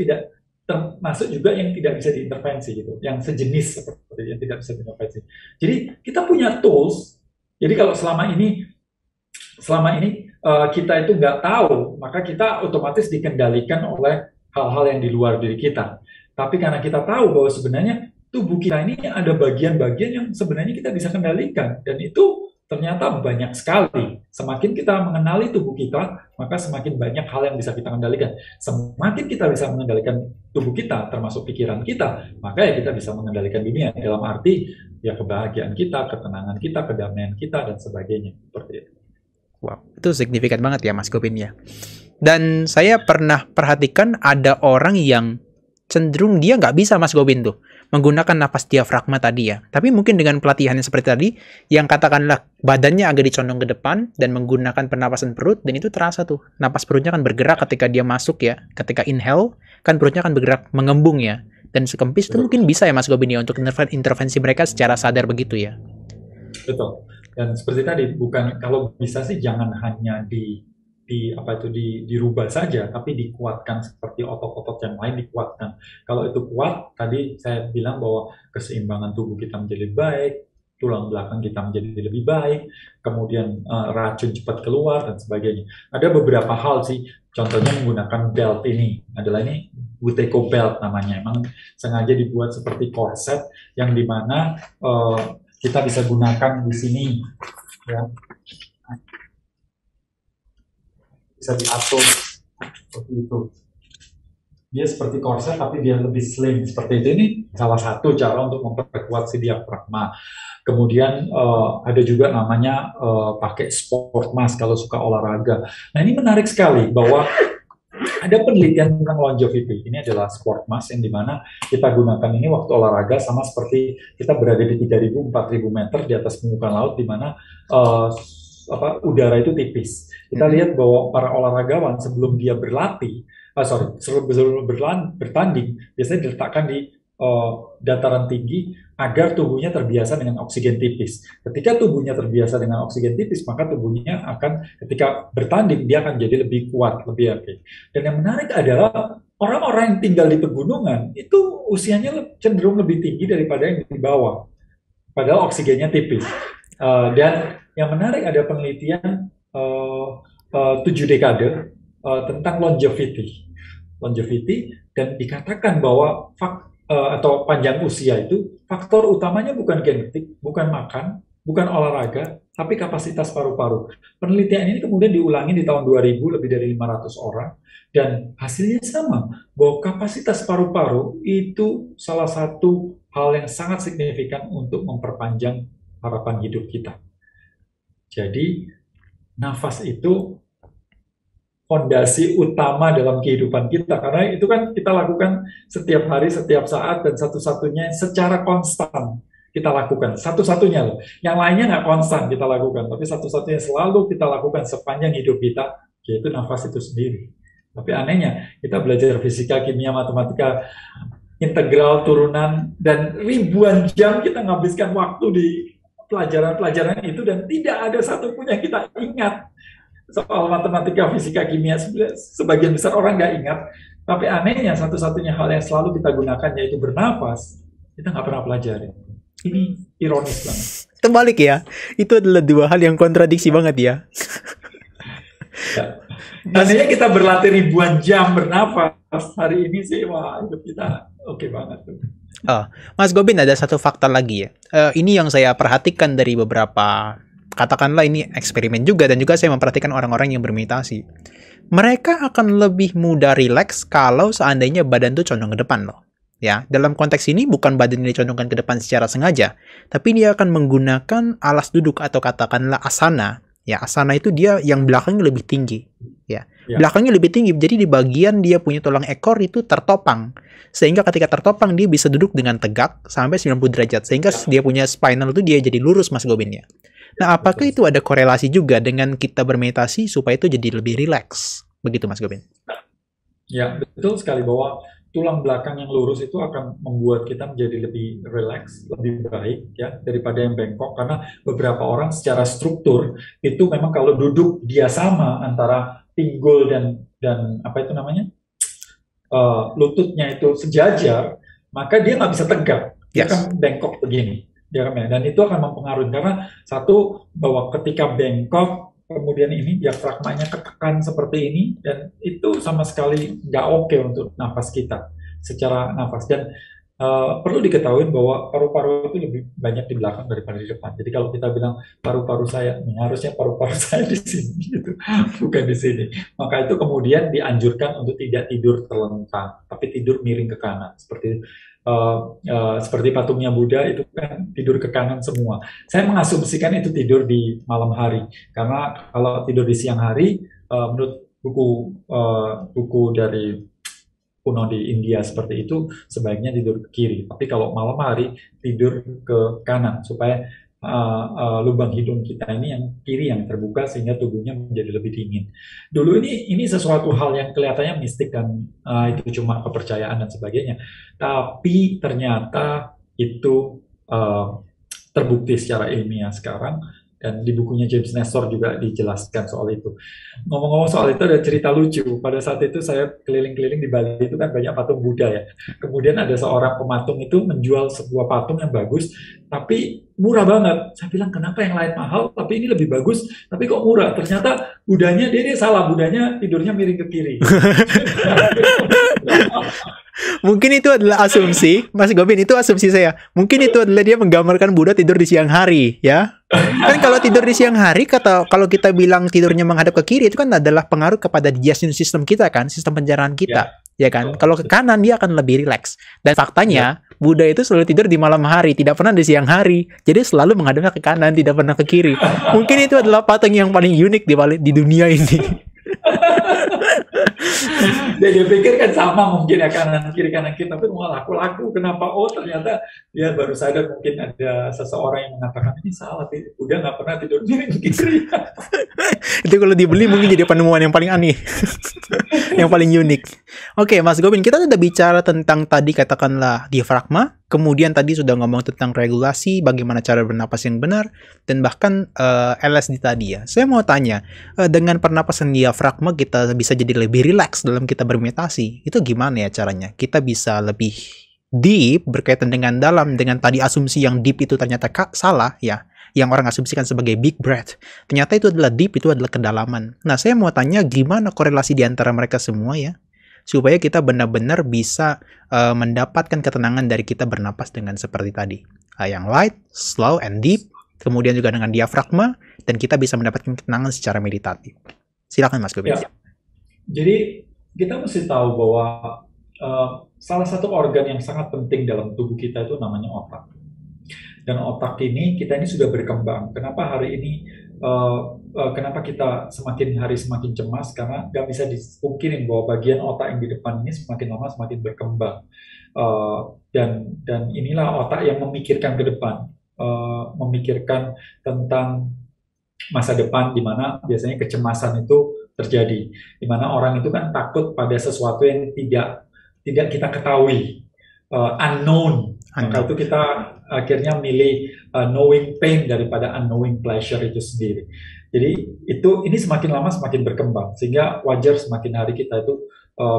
juga yang tidak bisa diintervensi gitu, yang sejenis seperti yang tidak bisa diintervensi. Jadi kita punya tools. Jadi kalau selama ini kita itu nggak tahu, maka kita otomatis dikendalikan oleh hal-hal yang di luar diri kita. Tapi karena kita tahu bahwa sebenarnya tubuh kita ini ada bagian-bagian yang sebenarnya kita bisa kendalikan, dan itu ternyata banyak sekali. Semakin kita mengenali tubuh kita, maka semakin banyak hal yang bisa kita kendalikan. Semakin kita bisa mengendalikan tubuh kita, termasuk pikiran kita, maka ya kita bisa mengendalikan dunia. Dalam arti, ya kebahagiaan kita, ketenangan kita, kedamaian kita, dan sebagainya. Seperti itu. Wow, itu signifikan banget ya Mas Gopin ya. Dan saya pernah perhatikan ada orang yang cenderung dia nggak bisa Mas Gopin tuh menggunakan napas diafragma tadi ya. Tapi mungkin dengan pelatihan yang seperti tadi, yang katakanlah badannya agak dicondong ke depan dan menggunakan pernapasan perut, dan itu terasa tuh. Napas perutnya kan bergerak ketika dia masuk ya. Ketika inhale, kan perutnya kan bergerak mengembung ya. Dan sekempis itu mungkin bisa ya Mas Gopin ya untuk intervensi mereka secara sadar begitu ya. Betul. Dan seperti tadi, bukan, kalau bisa sih jangan hanya dirubah saja, tapi dikuatkan seperti otot-otot yang lain dikuatkan. Kalau itu kuat, tadi saya bilang bahwa keseimbangan tubuh kita menjadi baik, tulang belakang kita menjadi lebih baik, kemudian racun cepat keluar dan sebagainya. Ada beberapa hal sih, contohnya menggunakan belt ini Buteco belt namanya. Emang sengaja dibuat seperti korset yang dimana kita bisa gunakan di sini, ya. Bisa diatur seperti itu. Dia seperti korset tapi dia lebih slim seperti itu. Ini salah satu cara untuk memperkuat si diafragma. Kemudian ada juga namanya pakai sport mask kalau suka olahraga. Nah, ini menarik sekali bahwa ada penelitian tentang longevity. Ini adalah sport mask yang dimana kita gunakan ini waktu olahraga, sama seperti kita berada di 3.000-4.000 meter di atas permukaan laut, di mana udara itu tipis. Kita lihat bahwa para olahragawan sebelum dia bertanding, biasanya diletakkan di dataran tinggi agar tubuhnya terbiasa dengan oksigen tipis. Ketika tubuhnya terbiasa dengan oksigen tipis, maka tubuhnya akan, ketika bertanding, dia akan jadi lebih kuat, lebih aktif. Dan yang menarik adalah orang-orang yang tinggal di pegunungan itu usianya cenderung lebih tinggi daripada yang di bawah, padahal oksigennya tipis. Dan yang menarik, ada penelitian 7 dekade tentang longevity, dan dikatakan bahwa atau panjang usia itu faktor utamanya bukan genetik, bukan makan, bukan olahraga, tapi kapasitas paru-paru. Penelitian ini kemudian diulangi di tahun 2000, lebih dari 500 orang, dan hasilnya sama, bahwa kapasitas paru-paru itu salah satu hal yang sangat signifikan untuk memperpanjang harapan hidup kita. Jadi, nafas itu fondasi utama dalam kehidupan kita, karena itu kan kita lakukan setiap hari, setiap saat, dan satu-satunya secara konstan kita lakukan, satu-satunya loh. Yang lainnya nggak konstan kita lakukan, tapi satu-satunya selalu kita lakukan sepanjang hidup kita, yaitu nafas itu sendiri. Tapi anehnya, kita belajar fisika, kimia, matematika, integral, turunan, dan ribuan jam kita ngabiskan waktu di pelajaran-pelajaran itu, dan tidak ada satupun yang kita ingat. Soal matematika, fisika, kimia, sebagian besar orang nggak ingat. Tapi anehnya, satu-satunya hal yang selalu kita gunakan, yaitu bernafas, kita nggak pernah pelajari. Ini ironis banget. Terbalik ya, itu adalah dua hal yang kontradiksi banget ya. Ya. Nantinya kita berlatih ribuan jam bernafas, hari ini sih, wah, hidup kita oke banget tuh. Mas Gopin, ada satu fakta lagi ya. Ini yang saya perhatikan dari beberapa, katakanlah ini eksperimen juga, dan juga saya memperhatikan orang-orang yang bermeditasi. Mereka akan lebih mudah rileks kalau seandainya badan tuh condong ke depan loh. Ya, dalam konteks ini bukan badan yang dicondongkan ke depan secara sengaja, tapi dia akan menggunakan alas duduk atau katakanlah asana. Ya, asana itu dia yang belakangnya lebih tinggi. Ya, Ya. belakangnya lebih tinggi, jadi di bagian dia punya tulang ekor itu tertopang. Sehingga ketika tertopang dia bisa duduk dengan tegak sampai 90 derajat. Sehingga dia punya spinal itu dia jadi lurus Mas Gobin ya. Nah, apakah Betul. itu ada korelasi juga dengan kita bermeditasi supaya itu jadi lebih rileks? Begitu Mas Gobin. Ya, betul sekali bahwa tulang belakang yang lurus itu akan membuat kita menjadi lebih rileks, lebih baik ya daripada yang bengkok karena beberapa orang secara struktur itu memang kalau duduk dia sama antara pinggul dan apa itu namanya lututnya itu sejajar, maka dia nggak bisa tegak, dia Yes. akan bengkok begini, dia akan dan itu akan mempengaruhi karena satu bahwa ketika bengkok kemudian ini diafragmanya ketekan seperti ini dan itu sama sekali nggak oke untuk nafas kita secara nafas dan perlu diketahui bahwa paru-paru itu lebih banyak di belakang daripada di depan. Jadi kalau kita bilang paru-paru saya, harusnya paru-paru saya di sini gitu, bukan di sini. Maka itu kemudian dianjurkan untuk tidak tidur terlentang, tapi tidur miring ke kanan seperti patungnya Buddha itu kan tidur ke kanan semua. Saya mengasumsikan itu tidur di malam hari karena kalau tidur di siang hari menurut buku dari kuno di India seperti itu sebaiknya tidur ke kiri. Tapi kalau malam hari tidur ke kanan supaya lubang hidung kita ini yang kiri yang terbuka sehingga tubuhnya menjadi lebih dingin. Dulu ini sesuatu hal yang kelihatannya mistik dan itu cuma kepercayaan dan sebagainya. Tapi ternyata itu terbukti secara ilmiah sekarang dan di bukunya James Nestor juga dijelaskan soal itu. Ngomong-ngomong soal itu ada cerita lucu. Pada saat itu saya keliling-keliling di Bali itu kan banyak patung Buddha ya. Kemudian ada seorang pematung itu menjual sebuah patung yang bagus, tapi murah banget. Saya bilang kenapa yang lain mahal, tapi ini lebih bagus, tapi kok murah? Ternyata Budanya dia salah, Budanya tidurnya miring ke kiri. Mungkin itu adalah asumsi, Mas Gobin, itu asumsi saya. Mungkin itu adalah dia menggambarkan Buddha tidur di siang hari, ya. Kan kalau tidur di siang hari, kalau kita bilang tidurnya menghadap ke kiri, itu kan adalah pengaruh kepada digestion system kita kan, sistem pencernaan kita, ya kan. Kalau ke kanan, dia akan lebih rileks. Dan faktanya, Buddha itu selalu tidur di malam hari, tidak pernah di siang hari. Jadi selalu menghadapnya ke kanan, tidak pernah ke kiri. Mungkin itu adalah patung yang paling unik di dunia ini. Dia pikir kan sama mungkin ya kanan kiri tapi malah laku kenapa ternyata dia baru sadar mungkin ada seseorang yang mengatakan ini salah udah nggak pernah tidur miring kiri. Itu kalau dibeli mungkin jadi penemuan yang paling aneh. Yang paling unik. Oke, Mas Gobin, kita sudah bicara tentang tadi katakanlah diafragma, kemudian tadi sudah ngomong tentang regulasi, bagaimana cara bernapas yang benar, dan bahkan LSD tadi ya. Saya mau tanya, dengan pernapasan diafragma kita bisa jadi lebih rileks dalam kita bermeditasi. Itu gimana ya caranya? Kita bisa lebih deep berkaitan dengan dalam, dengan tadi asumsi yang deep itu ternyata salah ya. Yang orang asumsikan sebagai big breath. Ternyata itu adalah deep, itu adalah kedalaman. Nah, saya mau tanya gimana korelasi di antara mereka semua ya? Supaya kita benar-benar bisa mendapatkan ketenangan dari kita bernapas dengan seperti tadi. Yang light, slow, and deep. Kemudian juga dengan diafragma. Dan kita bisa mendapatkan ketenangan secara meditatif. Silakan Mas Gobin. Ya. Jadi kita mesti tahu bahwa salah satu organ yang sangat penting dalam tubuh kita itu namanya otak. Dan otak ini kita ini sudah berkembang. Kenapa hari ini kenapa kita semakin hari semakin cemas? Karena nggak bisa dipungkirin bahwa bagian otak yang di depan ini semakin lama semakin berkembang. Dan inilah otak yang memikirkan ke depan, memikirkan tentang masa depan di mana biasanya kecemasan itu terjadi. Di mana orang itu kan takut pada sesuatu yang tidak kita ketahui, unknown. Maka itu kita akhirnya milih knowing pain daripada unknowing pleasure itu sendiri. Jadi ini semakin lama semakin berkembang sehingga wajar semakin hari kita itu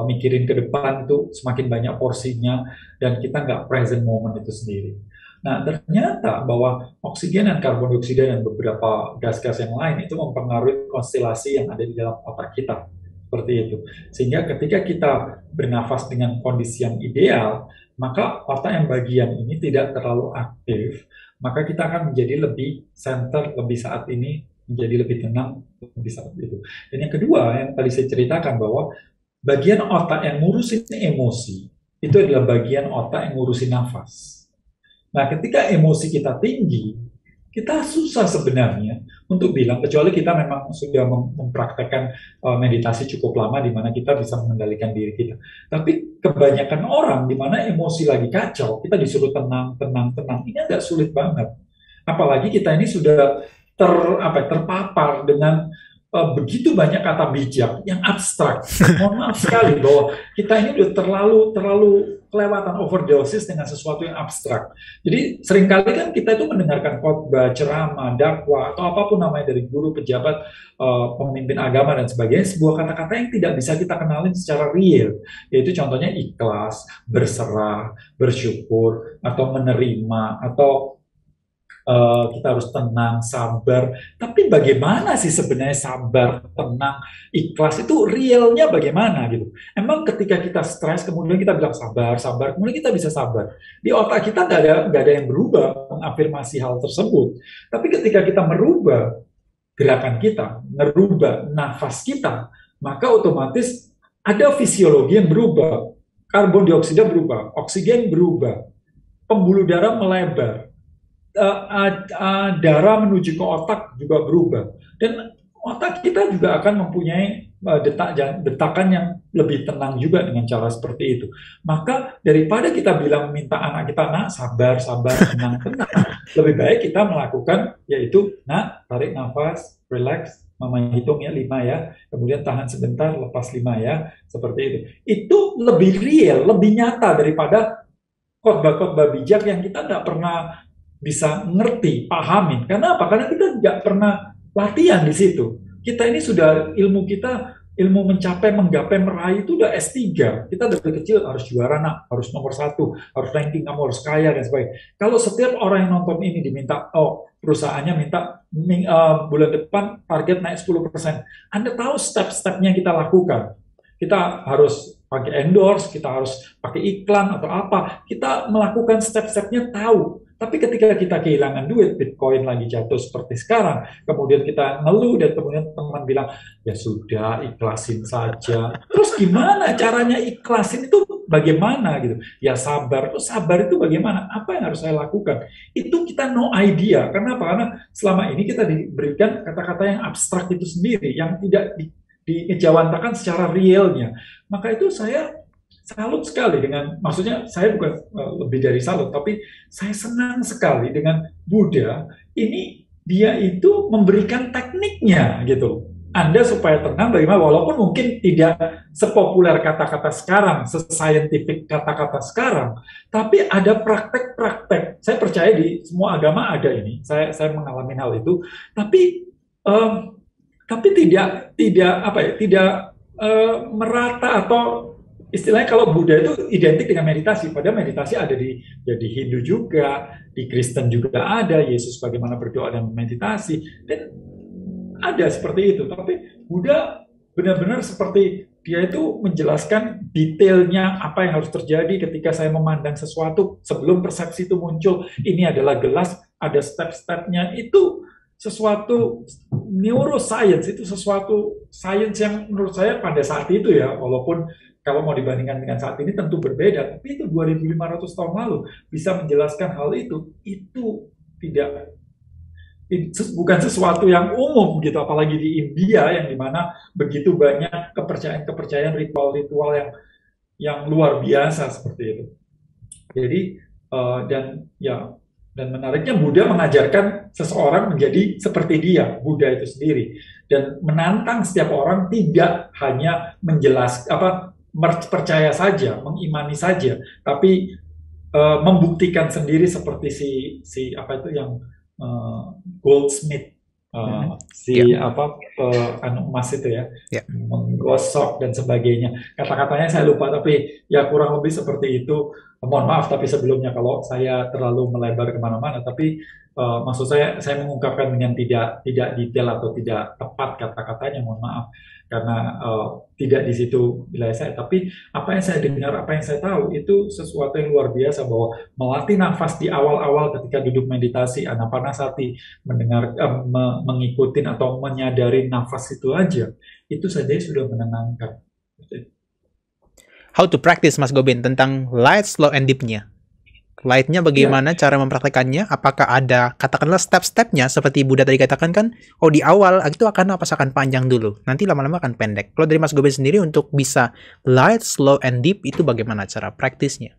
mikirin ke depan itu semakin banyak porsinya dan kita nggak present moment itu sendiri. Nah ternyata bahwa oksigen dan karbon dioksida dan beberapa gas-gas yang lain itu mempengaruhi konstelasi yang ada di dalam otak kita. Seperti itu. Sehingga ketika kita bernafas dengan kondisi yang ideal, maka otak yang bagian ini tidak terlalu aktif, maka kita akan menjadi lebih center, lebih saat ini, menjadi lebih tenang, lebih saat itu. Dan yang kedua, yang tadi saya ceritakan bahwa bagian otak yang ngurusin emosi, itu adalah bagian otak yang ngurusin nafas. Nah, ketika emosi kita tinggi, kita susah sebenarnya untuk bilang, kecuali kita memang sudah mempraktekkan meditasi cukup lama di mana kita bisa mengendalikan diri kita. Tapi kebanyakan orang di mana emosi lagi kacau, kita disuruh tenang, tenang, tenang. Ini agak sulit banget. Apalagi kita ini sudah terpapar dengan begitu banyak kata bijak yang abstrak. Mohon maaf sekali bahwa kita ini udah terlalu kelewatan overdosis dengan sesuatu yang abstrak. Jadi seringkali kan kita itu mendengarkan khotbah, ceramah, dakwah atau apapun namanya dari guru, pejabat, pemimpin agama dan sebagainya, sebuah kata-kata yang tidak bisa kita kenalin secara real, yaitu contohnya ikhlas, berserah, bersyukur, atau menerima, atau kita harus tenang, sabar. Tapi bagaimana sih sebenarnya sabar, tenang, ikhlas itu realnya bagaimana gitu? Emang ketika kita stres, kemudian kita bilang sabar, sabar, kemudian kita bisa sabar. Di otak kita nggak ada yang berubah mengafirmasi hal tersebut. Tapi ketika kita merubah gerakan kita, merubah nafas kita, maka otomatis ada fisiologi yang berubah. Karbon dioksida berubah, oksigen berubah, pembuluh darah melebar, darah menuju ke otak juga berubah, dan otak kita juga akan mempunyai detakan yang lebih tenang juga dengan cara seperti itu. Maka daripada kita bilang minta anak kita, nak sabar, sabar, tenang, tenang, lebih baik kita melakukan yaitu, nak tarik nafas, relax, mama hitung ya 5 ya, kemudian tahan sebentar, lepas 5 ya, seperti itu. Itu lebih real, lebih nyata daripada khotbah-khotbah bijak yang kita nggak pernah bisa ngerti, pahamin. Karena apa? Karena kita nggak pernah latihan di situ. Kita ini sudah ilmu mencapai, menggapai, meraih itu udah S3. Kita dari kecil harus juara, nak, harus nomor 1, harus ranking, kamu harus kaya dan sebagainya. Kalau setiap orang yang nonton ini diminta, perusahaannya minta bulan depan target naik 10%. Anda tahu step-stepnya kita lakukan. Kita harus pakai endorse, kita harus pakai iklan atau apa. Kita melakukan step-stepnya tahu. Tapi ketika kita kehilangan duit, Bitcoin lagi jatuh seperti sekarang, kemudian kita ngeluh dan kemudian teman bilang, ya sudah, ikhlasin saja. Terus gimana caranya ikhlasin itu bagaimana gitu? Ya sabar. Terus sabar itu bagaimana? Apa yang harus saya lakukan? Itu kita no idea. Kenapa? Karena selama ini kita diberikan kata-kata yang abstrak itu sendiri, yang tidak dijawantakan secara realnya. Maka itu saya salut sekali dengan, maksudnya saya bukan lebih dari salut, tapi saya senang sekali dengan Buddha. Ini dia itu memberikan tekniknya gitu. Anda supaya tenang bagaimana, walaupun mungkin tidak sepopuler kata-kata sekarang, sescientific kata-kata sekarang, tapi ada praktek-praktek. Saya percaya di semua agama ada ini. Saya mengalami hal itu, tapi tidak merata, atau istilahnya kalau Buddha itu identik dengan meditasi, padahal meditasi ada di Hindu juga, di Kristen juga ada, Yesus bagaimana berdoa dan meditasi, dan ada seperti itu. Tapi Buddha benar-benar seperti dia itu menjelaskan detailnya apa yang harus terjadi ketika saya memandang sesuatu sebelum persepsi itu muncul. Ini adalah gelas, ada step-stepnya. Itu sesuatu neuroscience, itu sesuatu sains yang menurut saya pada saat itu ya, walaupun kalau mau dibandingkan dengan saat ini tentu berbeda, tapi itu 2500 tahun lalu bisa menjelaskan hal itu tidak, bukan sesuatu yang umum gitu, apalagi di India yang dimana begitu banyak kepercayaan-kepercayaan, ritual-ritual yang luar biasa seperti itu. Jadi dan menariknya Buddha mengajarkan seseorang menjadi seperti dia, Buddha itu sendiri, dan menantang setiap orang tidak hanya percaya saja, mengimani saja, tapi membuktikan sendiri seperti si apa itu yang goldsmith, emas itu ya, menggosok dan sebagainya. Kata-katanya saya lupa, tapi ya kurang lebih seperti itu. Mohon maaf tapi sebelumnya kalau saya terlalu melebar kemana-mana, tapi maksud saya mengungkapkan dengan tidak detail atau tidak tepat kata-katanya, mohon maaf, karena tidak di situ wilayah saya. Tapi apa yang saya dengar, apa yang saya tahu itu sesuatu yang luar biasa, bahwa melatih nafas di awal-awal ketika duduk meditasi, anapanasati, mengikuti atau menyadari nafas itu aja, itu saja sudah menenangkan. how to practice, Mas Gobin, tentang light, slow, and deep-nya. Light-nya Iya, bagaimana cara mempraktekannya? Apakah ada, katakanlah step-stepnya, seperti Buddha tadi katakan kan, di awal itu akan napas akan panjang dulu, nanti lama-lama akan pendek. Kalau dari Mas Gobin sendiri untuk bisa light, slow, and deep, itu bagaimana cara praktisnya?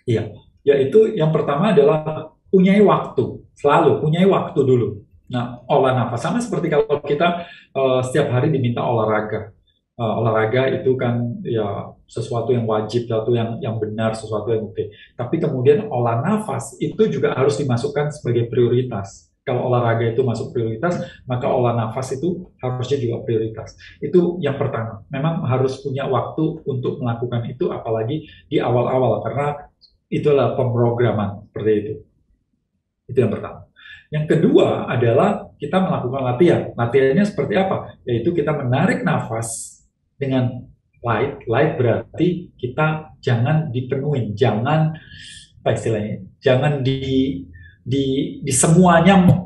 iya. Yaitu yang pertama adalah punyai waktu, selalu punyai waktu dulu. Nah, olah nafas sama seperti kalau kita setiap hari diminta olahraga. Olahraga itu kan ya sesuatu yang wajib, sesuatu yang benar, sesuatu yang oke. Tapi kemudian olah nafas itu juga harus dimasukkan sebagai prioritas. Kalau olahraga itu masuk prioritas, maka olah nafas itu harusnya juga prioritas. Itu yang pertama. Memang harus punya waktu untuk melakukan itu, apalagi di awal-awal, karena itulah pemrograman seperti itu. Itu yang pertama. Yang kedua adalah kita melakukan latihan. Latihannya seperti apa? Yaitu kita menarik nafas dengan light. Light berarti kita jangan dipenuhin, jangan apa istilahnya? Jangan di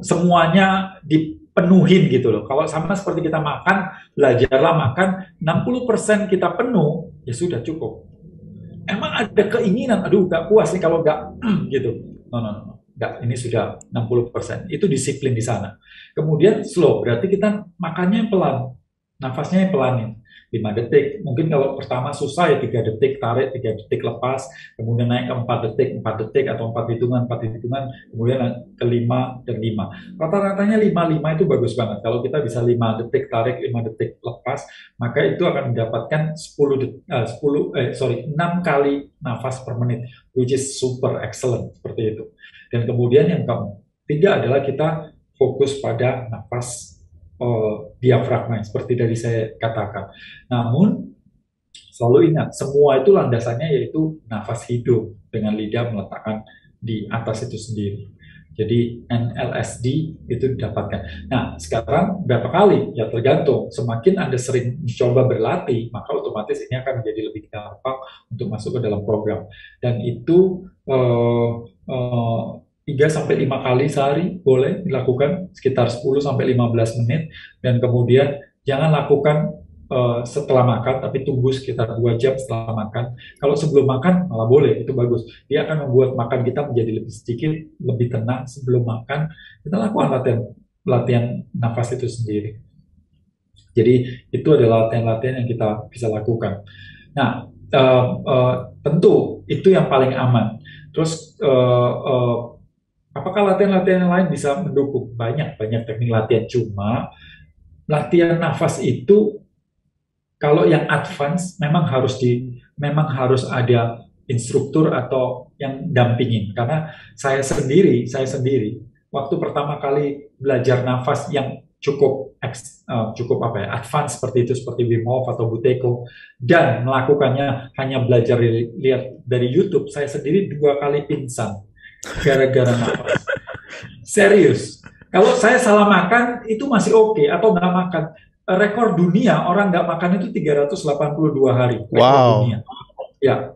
semuanya dipenuhin gitu loh. Kalau sama seperti kita makan, belajarlah makan 60% kita penuh, ya sudah cukup. Emang ada keinginan, aduh gak puas nih kalau gak gitu. No, no, no. Nggak, ini sudah 60%. Itu disiplin di sana. Kemudian slow, berarti kita makannya yang pelan. Nafasnya yang pelanin. 5 detik. Mungkin kalau pertama susah ya 3 detik, tarik, 3 detik lepas. Kemudian naik ke 4 detik, 4 detik, atau 4 hitungan, 4 hitungan. Kemudian ke 5 dan 5. Rata-ratanya 5 itu bagus banget. Kalau kita bisa 5 detik tarik, 5 detik lepas, maka itu akan mendapatkan 6 kali nafas per menit, which is super excellent, seperti itu. Dan kemudian yang ketiga adalah kita fokus pada nafas diafragma, seperti dari saya katakan. Namun, selalu ingat, semua itu landasannya yaitu nafas hidup dengan lidah meletakkan di atas itu sendiri. Jadi NLSD itu didapatkan. Nah, sekarang berapa kali? Ya tergantung. Semakin Anda sering mencoba berlatih, maka otomatis ini akan menjadi lebih gampang untuk masuk ke dalam program. Dan itu 3 sampai 5 kali sehari boleh dilakukan sekitar 10 sampai 15 menit, dan kemudian jangan lakukan setelah makan, tapi tunggu sekitar 2 jam setelah makan. Kalau sebelum makan malah boleh, itu bagus. Dia akan membuat makan kita menjadi lebih sedikit, lebih tenang. Sebelum makan kita lakukan latihan nafas itu sendiri. Jadi itu adalah latihan-latihan yang kita bisa lakukan. Nah, tentu itu yang paling aman. Terus apakah latihan-latihan yang lain bisa mendukung? Banyak teknik latihan. Cuma latihan nafas itu kalau yang advance memang harus ada instruktur atau yang dampingin. Karena saya sendiri waktu pertama kali belajar nafas yang cukup advance seperti itu, seperti Wim Hof atau Buteyko, dan melakukannya hanya belajar lihat dari YouTube, saya sendiri 2 kali pingsan gara-gara nafas. Serius. Kalau saya salah makan itu masih oke, atau nggak makan. Rekor dunia orang nggak makan itu 382 hari. Rekor Wow. dunia. Ya.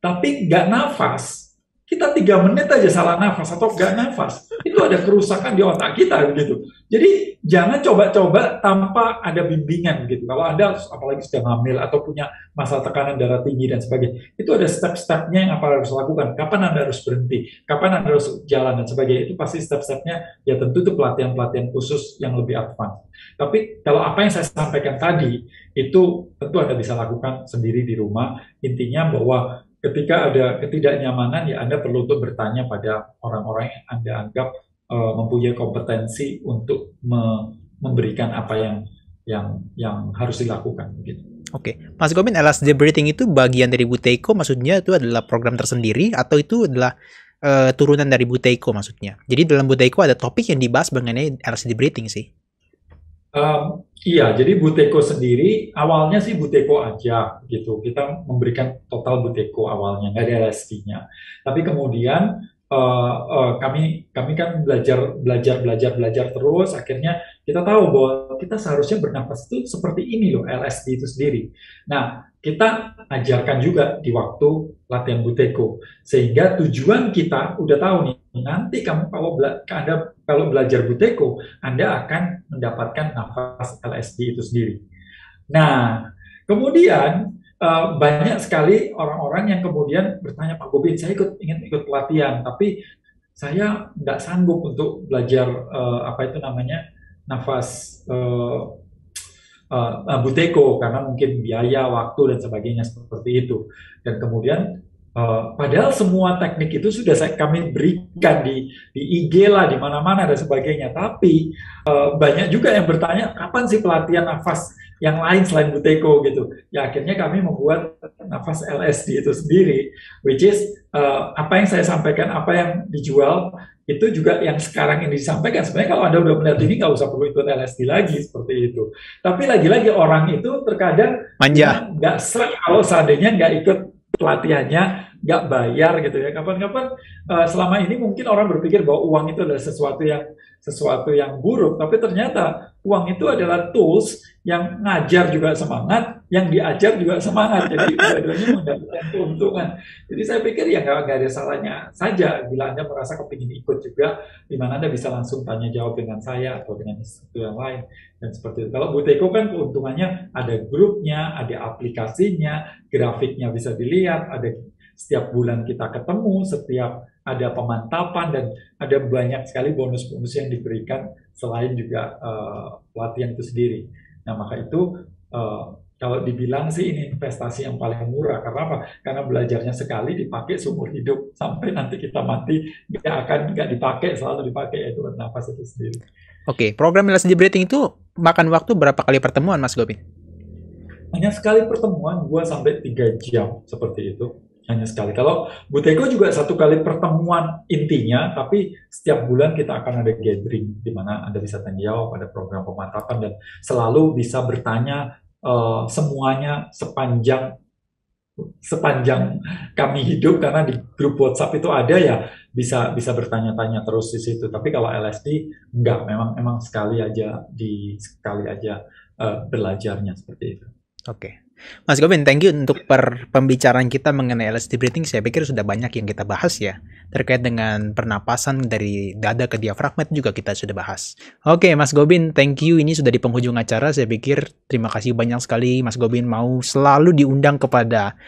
Tapi nggak nafas, kita 3 menit aja salah nafas atau nggak nafas, itu ada kerusakan di otak kita gitu. Jadi jangan coba-coba tanpa ada bimbingan gitu. Kalau Anda apalagi sedang hamil atau punya masalah tekanan darah tinggi dan sebagainya, itu ada step-stepnya yang apa harus lakukan. Kapan Anda harus berhenti, kapan Anda harus jalan dan sebagainya. Itu pasti step-stepnya, ya tentu itu pelatihan-pelatihan khusus yang lebih advance. Tapi kalau apa yang saya sampaikan tadi, itu tentu Anda bisa lakukan sendiri di rumah. Intinya bahwa ketika ada ketidaknyamanan, ya Anda perlu untuk bertanya pada orang-orang yang Anda anggap mempunyai kompetensi untuk memberikan apa yang harus dilakukan. Gitu. Oke, Mas Gobin, LSD breathing itu bagian dari Buteyko, maksudnya itu adalah program tersendiri atau itu adalah turunan dari Buteyko maksudnya? Jadi dalam Buteyko ada topik yang dibahas mengenai LSD breathing sih. Iya, jadi Buteyko sendiri awalnya sih Buteyko aja gitu. Kita memberikan total Buteyko awalnya, nggak ada LSD-nya. Tapi kemudian kami kan belajar terus. Akhirnya kita tahu bahwa kita seharusnya bernafas itu seperti ini loh, LSD itu sendiri. Nah, kita ajarkan juga di waktu latihan Buteyko, sehingga tujuan kita udah tahu nih. Nanti kamu kalau belajar Buteyko, Anda akan mendapatkan nafas LSD itu sendiri. Nah, kemudian banyak sekali orang-orang yang kemudian bertanya, Pak Gobin, saya ingin ikut pelatihan, tapi saya nggak sanggup untuk belajar apa itu namanya nafas buteko karena mungkin biaya, waktu dan sebagainya seperti itu. Dan kemudian padahal semua teknik itu sudah kami berikan di IG lah, di mana-mana dan sebagainya. Tapi banyak juga yang bertanya kapan sih pelatihan nafas yang lain selain buteko gitu. Ya akhirnya kami membuat nafas LSD itu sendiri, which is apa yang saya sampaikan, apa yang dijual itu juga yang sekarang ini disampaikan. Sebenarnya kalau Anda udah melihat ini nggak usah perlu ikut LSD lagi seperti itu. Tapi lagi-lagi orang itu terkadang Manja. nggak serang kalau seandainya nggak ikut pelatihannya, nggak bayar gitu ya. Kapan-kapan selama ini mungkin orang berpikir bahwa uang itu adalah sesuatu yang buruk, tapi ternyata uang itu adalah tools yang ngajar juga semangat, yang diajar juga semangat. Jadi dua-duanya mendapatkan keuntungan. Jadi saya pikir ya nggak ada salahnya saja bila Anda merasa kepingin ikut juga, di mana Anda bisa langsung tanya jawab dengan saya atau dengan institusi yang lain dan seperti itu. Kalau Buteko kan keuntungannya ada grupnya, ada aplikasinya, grafiknya bisa dilihat, ada setiap bulan kita ketemu, setiap ada pemantapan dan ada banyak sekali bonus-bonus yang diberikan selain juga pelatihan itu sendiri. Nah maka itu kalau dibilang sih ini investasi yang paling murah. Karena apa? Karena belajarnya sekali dipakai seumur hidup sampai nanti kita mati nggak dipakai, selalu dipakai yaitu nafas itu sendiri. Oke, program LSD Breathing itu makan waktu berapa kali pertemuan, Mas Gobin? Hanya sekali pertemuan 2 sampai 3 jam seperti itu. Hanya sekali. Kalau Buteko juga 1 kali pertemuan intinya, tapi setiap bulan kita akan ada gathering di mana Anda bisa tanya jawab, ada program pemantapan dan selalu bisa bertanya semuanya sepanjang kami hidup karena di grup WhatsApp itu ada ya bisa bertanya-tanya terus di situ. Tapi kalau LSD enggak, memang sekali aja belajarnya seperti itu. Oke. Mas Gobin, thank you untuk pembicaraan kita mengenai LSD breathing. Saya pikir sudah banyak yang kita bahas ya. Terkait dengan pernapasan dari dada ke diafragma juga kita sudah bahas. Oke, Mas Gobin, thank you. Ini sudah di penghujung acara. Saya pikir terima kasih banyak sekali Mas Gobin mau selalu diundang kepada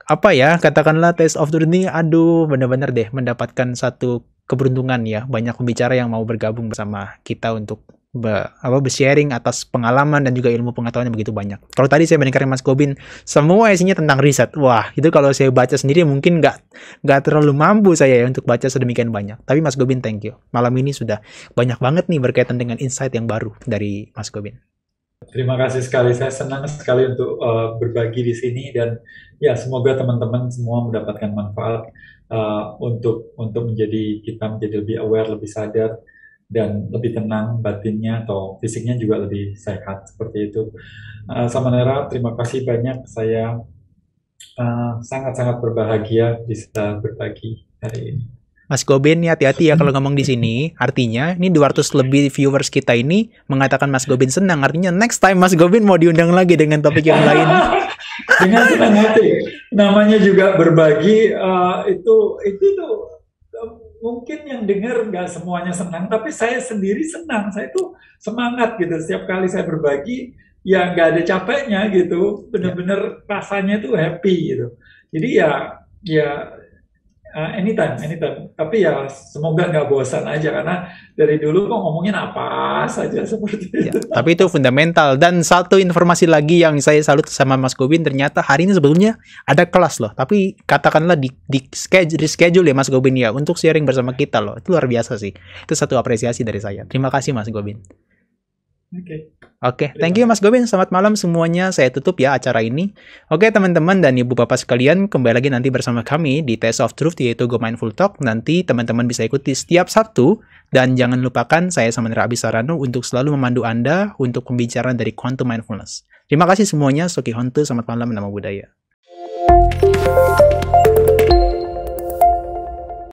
apa ya, katakanlah Taste of Truth ini. Aduh, benar-benar deh mendapatkan satu keberuntungan ya. Banyak pembicara yang mau bergabung bersama kita untuk bersharing atas pengalaman dan juga ilmu pengetahuan yang begitu banyak. Kalau tadi saya mendengarkan Mas Gobin, semua isinya tentang riset. Wah, itu kalau saya baca sendiri mungkin nggak terlalu mampu saya ya untuk baca sedemikian banyak. Tapi Mas Gobin, thank you. Malam ini sudah banyak banget nih berkaitan dengan insight yang baru dari Mas Gobin. Terima kasih sekali. Saya senang sekali untuk berbagi di sini dan ya semoga teman-teman semua mendapatkan manfaat untuk kita menjadi lebih aware, lebih sadar dan lebih tenang batinnya atau fisiknya juga lebih sehat seperti itu. Samanera, terima kasih banyak. Saya sangat-sangat berbahagia bisa berbagi hari ini. Mas Gobin, hati-hati ya kalau ngomong di sini. Artinya, ini 200 lebih viewers kita ini mengatakan Mas Gobin senang. Artinya next time Mas Gobin mau diundang lagi dengan topik yang lain. Dengan senang hati. Namanya juga berbagi, itu tuh mungkin yang dengar nggak semuanya senang, tapi saya sendiri senang. Saya tuh semangat gitu. Setiap kali saya berbagi, ya nggak ada capeknya gitu. Bener-bener rasanya tuh happy gitu. Jadi ya anytime. Tapi ya semoga nggak bosan aja karena dari dulu kok ngomongin apa saja seperti itu. Ya, tapi itu fundamental. Dan satu informasi lagi yang saya salut sama Mas Gobin, ternyata hari ini sebetulnya ada kelas loh. Tapi katakanlah di schedule ya Mas Gobin ya untuk sharing bersama kita loh. Itu luar biasa sih. Itu satu apresiasi dari saya. Terima kasih Mas Gobin. Oke, thank you Mas Gobin. Selamat malam semuanya. Saya tutup ya acara ini. Oke teman-teman dan ibu bapak sekalian, kembali lagi nanti bersama kami di Taste of Truth yaitu Go Mindful Talk. Nanti teman-teman bisa ikuti setiap Sabtu. Dan jangan lupakan saya Samanera Abisarano untuk selalu memandu Anda untuk pembicaraan dari Quantum Mindfulness. Terima kasih semuanya. Soki Hontu, selamat malam, namo buddhaya.